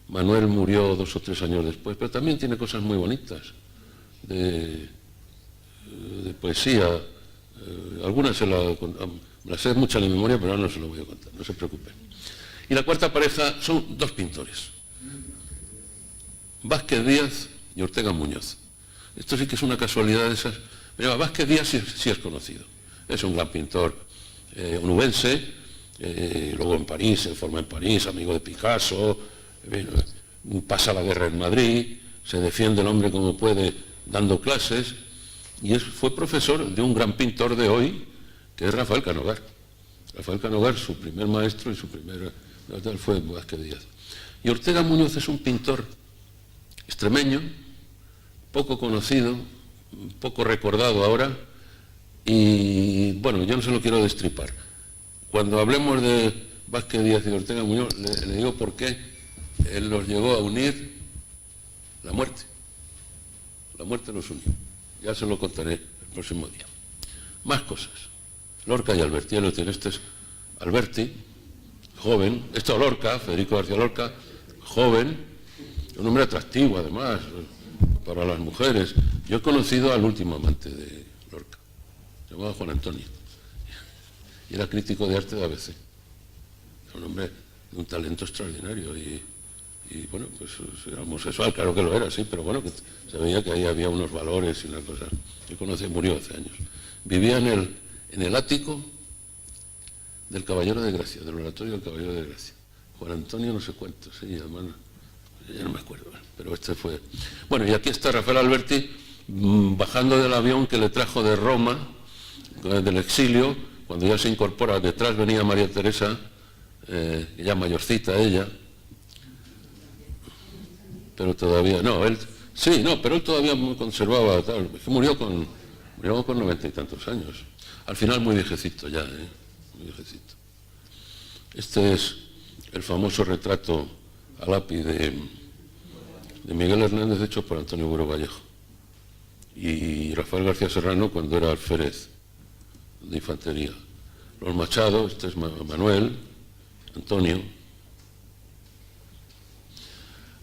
Manuel murió 2 o 3 años después, pero también tiene cosas muy bonitas de poesía. Algunas me las sé mucho en mi memoria, pero ahora no se lo voy a contar, no se preocupen. Y la cuarta pareja son 2 pintores, Vázquez Díaz y Ortega Muñoz. Esto sí que es una casualidad de esas, pero Vázquez Díaz sí es conocido. Es un gran pintor onubense, luego en París, se forma en París, amigo de Picasso, pasa la guerra en Madrid, se defiende el hombre como puede dando clases, y fue profesor de un gran pintor de hoy, que es Rafael Canogar. Rafael Canogar, su primer maestro y su primer fue Vázquez Díaz. Y Ortega Muñoz es un pintor extremeño, poco conocido, poco recordado ahora, y bueno, yo no se lo quiero destripar. Cuando hablemos de Vázquez Díaz y Ortega Muñoz, le digo por qué él los llegó a unir la muerte. La muerte los unió. Ya se lo contaré el próximo día. Más cosas. Lorca y Alberti, ya lo tiene. Este es Alberti, joven. Este es Lorca, Federico García Lorca, joven, un hombre atractivo además para las mujeres. Yo he conocido al último amante de Lorca, se llamaba Juan Antonio, y era crítico de arte de ABC. Era un hombre de un talento extraordinario y bueno, pues era homosexual, claro que lo era, sí, pero bueno, que se veía que ahí había unos valores y una cosa. Yo conocí, murió hace años. vivía en el ático del Caballero de Gracia, del oratorio del Caballero de Gracia. Juan Antonio no sé cuánto se llama, ya no me acuerdo, pero este fue... Bueno, y aquí está Rafael Alberti bajando del avión que le trajo de Roma, del exilio, cuando ya se incorpora. Detrás venía María Teresa, ya mayorcita ella, pero todavía... No, él... Sí, no, pero él todavía conservaba... Tal, es que murió con 90 y tantos años. Al final muy viejecito ya, muy viejecito. Este es el famoso retrato a lápiz de Miguel Hernández, hecho por Antonio Buero Vallejo. Y Rafael García Serrano cuando era alférez de infantería. Los Machado, este es Manuel, Antonio.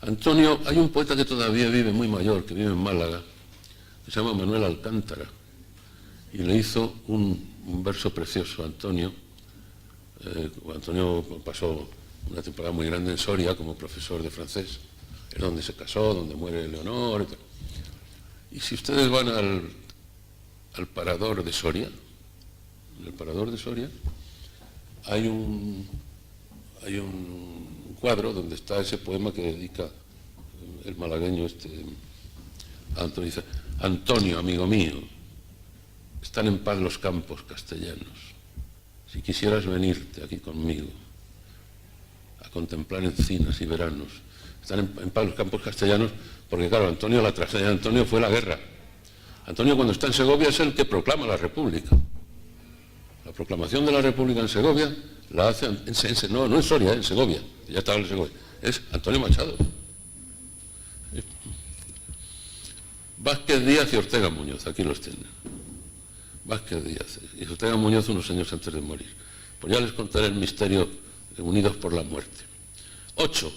Antonio, hay un poeta que todavía vive, muy mayor, que vive en Málaga, que se llama Manuel Alcántara, y le hizo un verso precioso a Antonio. Antonio pasó una temporada muy grande en Soria como profesor de francés, es donde se casó, donde muere Leonor y tal. Y si ustedes van al parador de Soria, en el parador de Soria, hay un cuadro donde está ese poema que dedica el malagueño a Antonio. Dice: Antonio, amigo mío, están en paz los campos castellanos. Si quisieras venirte aquí conmigo a contemplar encinas y veranos. Están en paz los campos castellanos porque, claro, Antonio, la tragedia de Antonio fue la guerra. Antonio, cuando está en Segovia, es el que proclama la República. La proclamación de la República en Segovia la hace, no en Soria, en Segovia, ya estaba en Segovia, es Antonio Machado. Vázquez Díaz y Ortega Muñoz, aquí los tienen. Vázquez Díaz y Ortega Muñoz unos años antes de morir. Pues ya les contaré el misterio de Unidos por la Muerte. 8.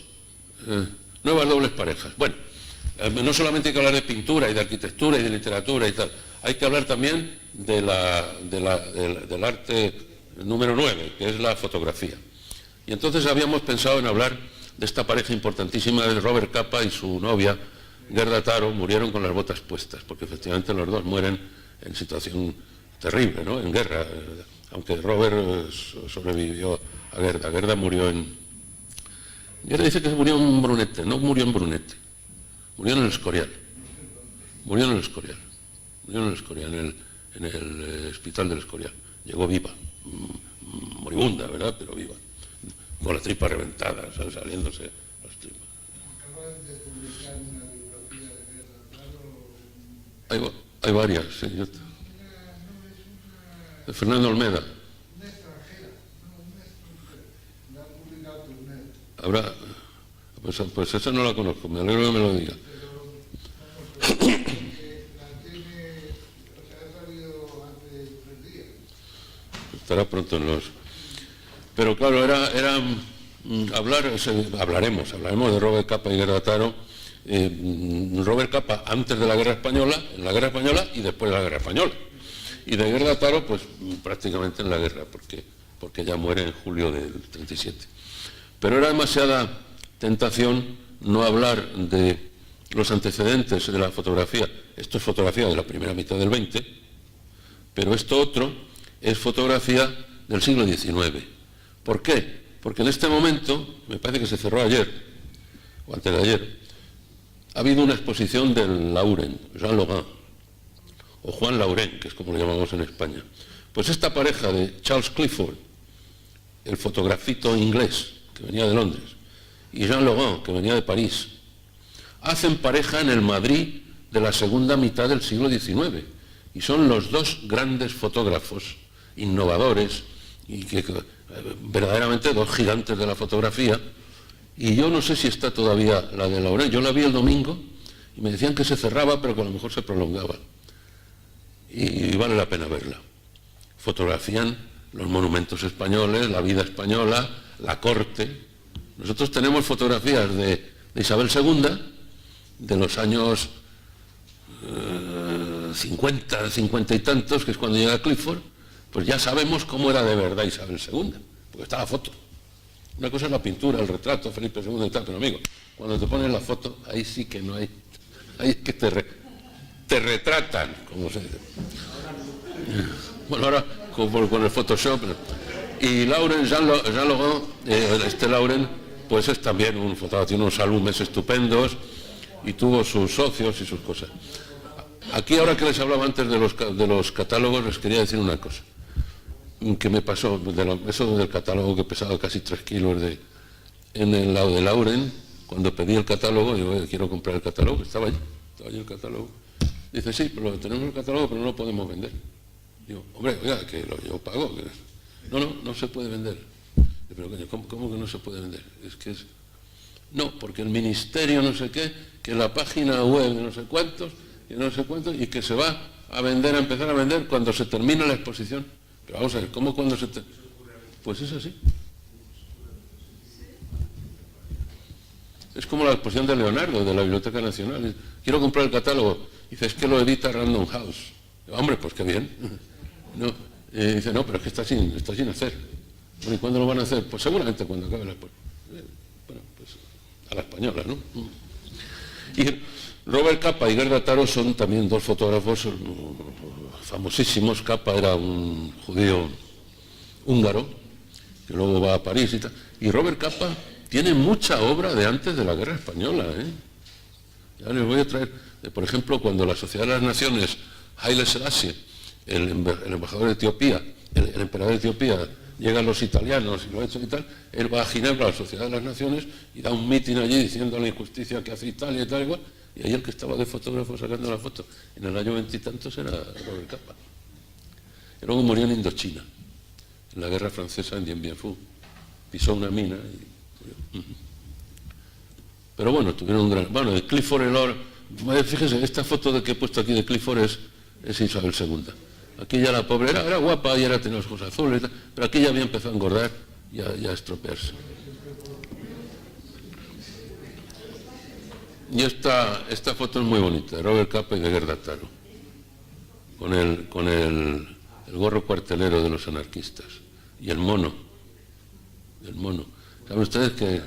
Nuevas dobles parejas. Bueno, no solamente hay que hablar de pintura y de arquitectura y de literatura y tal, hay que hablar también del arte número 9, que es la fotografía. Y entonces habíamos pensado en hablar de esta pareja importantísima de Robert Capa y su novia Gerda Taro. Murieron con las botas puestas, porque efectivamente los dos mueren en situación terrible, ¿no? En guerra, aunque Robert sobrevivió a Gerda. Gerda murió Gerda dice que murió en Brunete, no murió en Brunete, murió en el Escorial. Murió en el Escorial, en el hospital del Escorial. Llegó viva, moribunda, ¿verdad? Pero viva, con la tripa reventada, saliéndose las tripas. Acaban de publicar una biografía de Gerda Taro. Hay varias, sí. De Fernando Olmeda. Una extranjera, la han publicado Turnet. Habrá, pues esa no la conozco, me alegro que me lo diga. Pero, vamos, la tiene, o sea, ha salido hace 3 días. Estará pronto en los... Pero claro, hablaremos de Robert Capa y Gerda Taro. Robert Capa antes de la Guerra Española, en la Guerra Española y después de la Guerra Española. Y de Gerda Taro, pues prácticamente en la guerra, porque ya muere en julio del 37. Pero era demasiada tentación no hablar de los antecedentes de la fotografía. Esto es fotografía de la primera mitad del 20, pero esto otro es fotografía del siglo XIX. ¿Por qué? Porque en este momento, me parece que se cerró ayer, o antes de ayer, ha habido una exposición del Lauren, Jean Laurent, o Juan Laurent, que es como lo llamamos en España. Pues esta pareja de Charles Clifford, el fotografito inglés, que venía de Londres, y Jean Laurent, que venía de París, hacen pareja en el Madrid de la segunda mitad del siglo XIX, y son los dos grandes fotógrafos innovadores, y que verdaderamente dos gigantes de la fotografía. Y yo no sé si está todavía la de Laurent. Yo la vi el domingo y me decían que se cerraba, pero que a lo mejor se prolongaba. Y vale la pena verla. Fotografían los monumentos españoles, la vida española, la corte. Nosotros tenemos fotografías de Isabel II, de los años 50 y tantos, que es cuando llega Clifford. Pues ya sabemos cómo era de verdad Isabel II, porque está la foto. Una cosa es la pintura, el retrato, Felipe II y tal, pero amigo, cuando te pones la foto, ahí sí que no hay, ahí es que te retratan, como se dice. Bueno, ahora con el Photoshop. Y Laurent, Jean Laurent, Laurent, pues es también un fotógrafo, tiene unos álbumes estupendos y tuvo sus socios y sus cosas. Aquí, ahora que les hablaba antes de los catálogos, les quería decir una cosa que me pasó, eso del catálogo que pesaba casi 3 kilos en el lado de Laurent. Cuando pedí el catálogo, digo, quiero comprar el catálogo, estaba allí el catálogo. Dice, sí, pero tenemos el catálogo, pero no lo podemos vender. Digo, hombre, oiga, que yo pago. Que... No se puede vender. Pero coño, ¿cómo que no se puede vender? No, porque el ministerio no sé qué, que la página web de no sé cuántos, y que se va a vender, a empezar a vender cuando se termine la exposición. Pero vamos a ver, ¿cómo cuando se termine? Pues es así. Es como la exposición de Leonardo, de la Biblioteca Nacional. Quiero comprar el catálogo. Dice, es que lo edita Random House. Hombre, pues qué bien. No, dice, no, pero es que está sin hacer. Bueno, ¿y cuándo lo van a hacer? Pues seguramente cuando acabe la exposición. Bueno, pues a la española, ¿no? Y Robert Capa y Gerda Taro son también dos fotógrafos famosísimos. Capa era un judío húngaro, que luego va a París y tal. Y Robert Capa tiene mucha obra de antes de la Guerra Española, ¿eh? Ya les voy a traer, por ejemplo, cuando la Sociedad de las Naciones, Haile Selassie, el embajador de Etiopía, el emperador de Etiopía, llegan los italianos y lo echan y tal, él va a Ginebra, a la Sociedad de las Naciones, y da un mitin allí diciendo la injusticia que hace Italia y tal igual, y ahí el que estaba de fotógrafo sacando la foto, en el año 20 y tantos era Robert Capa. Y luego murió en Indochina, en la guerra francesa en Dien Bien Phu, pisó una mina y... Pero bueno, tuvieron un gran... Bueno, de Clifford Elor, fíjese, esta foto que he puesto aquí de Clifford es Isabel II. Aquí ya la pobre era guapa y tenía los ojos azules, pero aquí ya había empezado a engordar y a estropearse. Y esta foto es muy bonita, de Robert Capa y de Gerda Taro, con el gorro cuartelero de los anarquistas y el mono. ¿Saben ustedes que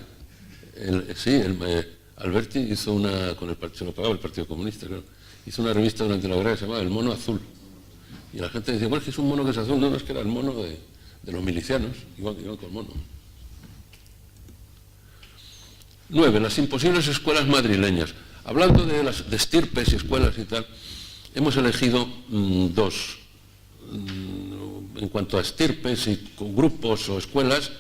Alberti hizo una, se lo pagaba el Partido Comunista, claro, hizo una revista durante la guerra que se llamaba El Mono Azul? Y la gente decía, bueno, es que es un mono que es azul. No, es que era el mono de los milicianos, iban con el mono. 9. Las imposibles escuelas madrileñas. Hablando de estirpes y escuelas y tal, hemos elegido dos. En cuanto a estirpes y grupos o escuelas,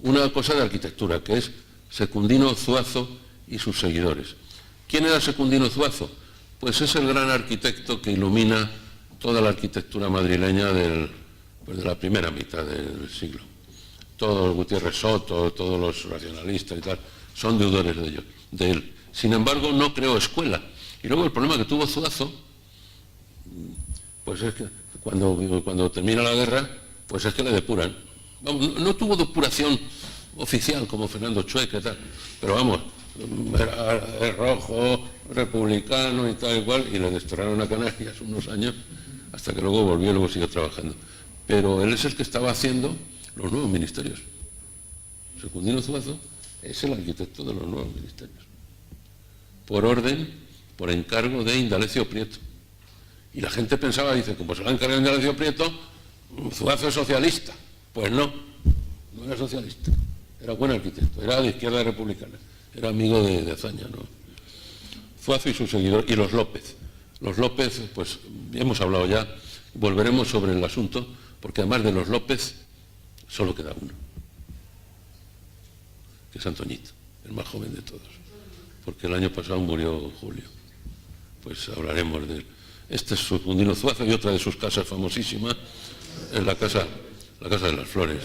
una cosa de arquitectura, que es Secundino Zuazo y sus seguidores. ¿Quién era Secundino Zuazo? Pues es el gran arquitecto que ilumina toda la arquitectura madrileña de la primera mitad del siglo. Todos Gutiérrez Soto, todos los racionalistas y tal, son deudores de él. Sin embargo, no creó escuela. Y luego el problema que tuvo Zuazo, pues es que cuando termina la guerra, pues es que le depuran. Vamos, no tuvo depuración oficial como Fernando Chueca y tal, pero vamos, era rojo, republicano y tal igual, y le desterraron a Canarias unos años, hasta que luego volvió y luego siguió trabajando. Pero él es el que estaba haciendo los nuevos ministerios. Secundino Zuazo es el arquitecto de los nuevos ministerios. Por orden, por encargo de Indalecio Prieto. Y la gente pensaba, dice, como se lo ha encargado Indalecio Prieto, Zuazo es socialista. Pues no era socialista. Era buen arquitecto, era de izquierda republicana. Era amigo de Azaña, ¿no? Zuazo y sus seguidores, y los López. Los López, pues hemos hablado ya, volveremos sobre el asunto, porque además de los López, solo queda uno, que es Antoñito, el más joven de todos, porque el año pasado murió Julio. Pues hablaremos de él. Este es Secundino Zuazo y otra de sus casas famosísimas, es la casa de las Flores.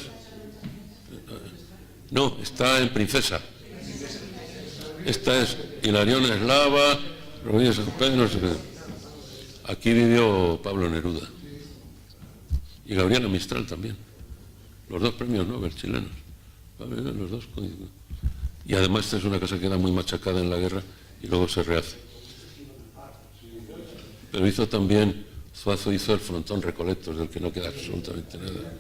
No, está en Princesa. Esta es Hilarión Eslava, Rodríguez San Pedro, no sé qué. Aquí vivió Pablo Neruda. Y Gabriela Mistral también. Los dos premios Nobel chilenos. Los dos. Y además esta es una casa que queda muy machacada en la guerra y luego se rehace. Pero hizo también, Zuazo hizo el frontón Recoletos, del que no queda absolutamente nada.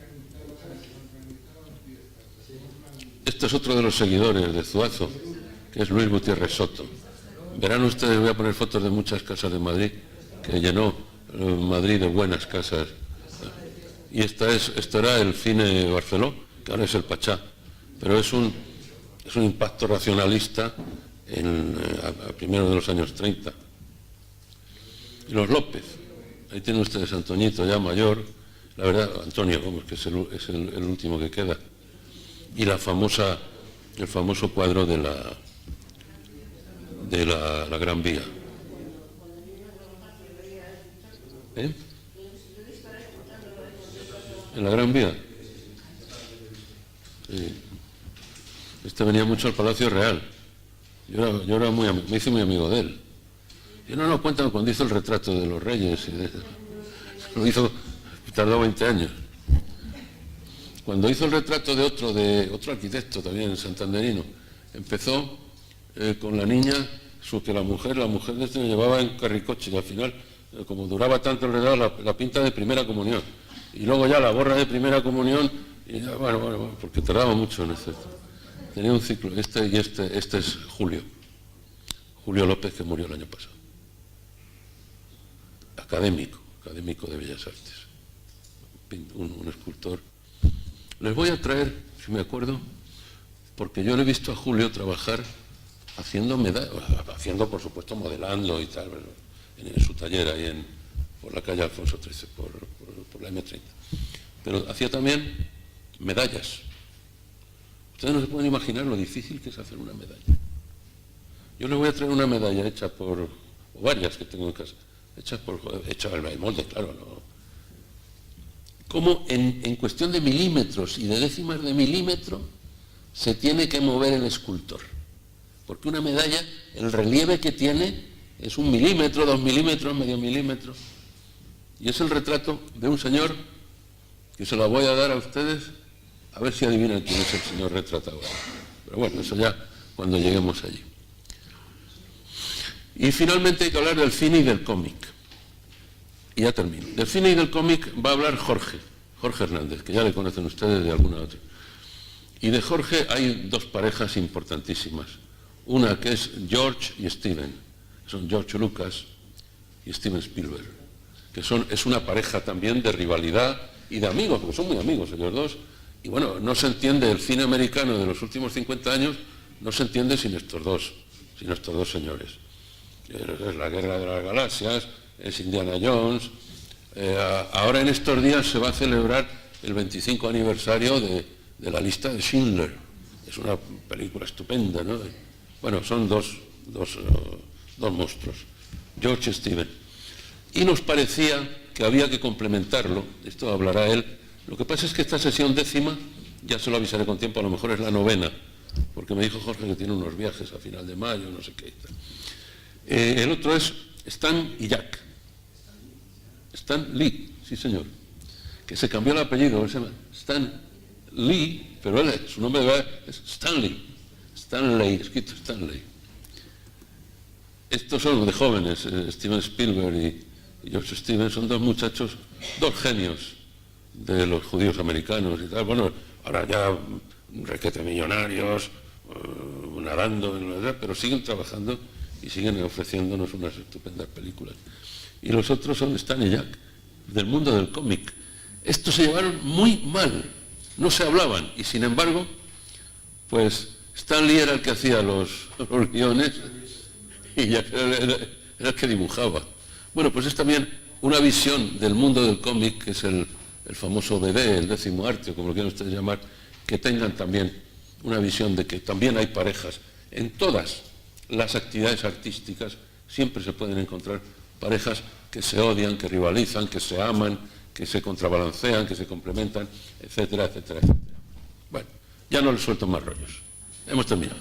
Este es otro de los seguidores de Zuazo, que es Luis Gutiérrez Soto. Verán ustedes, voy a poner fotos de muchas casas de Madrid, que llenó Madrid de buenas casas. Y esto era el cine Barceló, que ahora es el Pachá, pero es un impacto racionalista a primeros de los años 30. Y los López, ahí tienen ustedes a Antoñito ya mayor, la verdad, Antonio, vamos, que es el último que queda, y el famoso cuadro de la Gran Vía. ¿Eh? ¿En la Gran Vía? Sí. Este venía mucho al Palacio Real. Yo era me hice muy amigo de él. Y no, cuéntame, cuando hizo el retrato de los reyes, lo hizo, tardó 20 años. Cuando hizo el retrato de otro arquitecto también, santanderino, empezó con la niña, que la mujer de este lo llevaba en carricoche, y al final, como duraba tanto el regalo, la pinta de primera comunión. Y luego ya la borra de primera comunión, y ya, bueno, porque tardaba mucho en esto. Tenía un ciclo, este es Julio López, que murió el año pasado. Académico de Bellas Artes, un escultor. Les voy a traer, si me acuerdo, porque yo le he visto a Julio trabajar haciendo por supuesto modelando y tal, en su taller ahí por la calle Alfonso XIII, por la M30. Pero hacía también medallas. Ustedes no se pueden imaginar lo difícil que es hacer una medalla. Yo les voy a traer una medalla hecha o varias que tengo en casa, hecha el molde, claro, ¿no? Cómo en cuestión de milímetros y de décimas de milímetro se tiene que mover el escultor. Porque una medalla, el relieve que tiene es 1 milímetro, 2 milímetros, medio milímetro. Y es el retrato de un señor que se lo voy a dar a ustedes, a ver si adivinan quién es el señor retratado. Pero bueno, eso ya cuando lleguemos allí. Y finalmente hay que hablar del cine y del cómic. Y ya termino. Del cine y del cómic va a hablar Jorge Hernández, que ya le conocen ustedes de alguna otra. Y de Jorge hay 2 parejas importantísimas. Una que es George y Steven, son George Lucas y Steven Spielberg, que es una pareja también de rivalidad y de amigos, porque son muy amigos ellos dos. Y bueno, no se entiende el cine americano de los últimos 50 años, no se entiende sin estos dos señores. Es la Guerra de las Galaxias, es Indiana Jones. Ahora en estos días se va a celebrar el 25 aniversario de la lista de Schindler. Es una película estupenda, ¿no? Bueno, son dos monstruos, George y Steven. Y nos parecía que había que complementarlo, esto hablará él. Lo que pasa es que esta sesión 10ª, ya se lo avisaré con tiempo, a lo mejor es la 9ª, porque me dijo Jorge que tiene unos viajes a final de mayo, no sé qué. El otro es Stan y Jack. Stan Lee, sí señor, que se cambió el apellido, se llama Stan Lee, pero su nombre de verdad es Stanley, escrito Stanley. Estos son de jóvenes, Steven Spielberg y George Steven, son 2 muchachos, 2 genios de los judíos americanos y tal. Bueno, ahora ya requete millonarios, nadando, pero siguen trabajando y siguen ofreciéndonos unas estupendas películas. Y los otros son Stan y Jack, del mundo del cómic. Estos se llevaron muy mal, no se hablaban, y sin embargo, pues Stan Lee era el que hacía los guiones y Jack era el que dibujaba. Bueno, pues es también una visión del mundo del cómic, que es el famoso BD, el 10º arte, o como lo quieran ustedes llamar, que tengan también una visión de que también hay parejas. En todas las actividades artísticas siempre se pueden encontrar parejas que se odian, que rivalizan, que se aman, que se contrabalancean, que se complementan, etcétera, etcétera, etcétera. Bueno, ya no les suelto más rollos. Hemos terminado.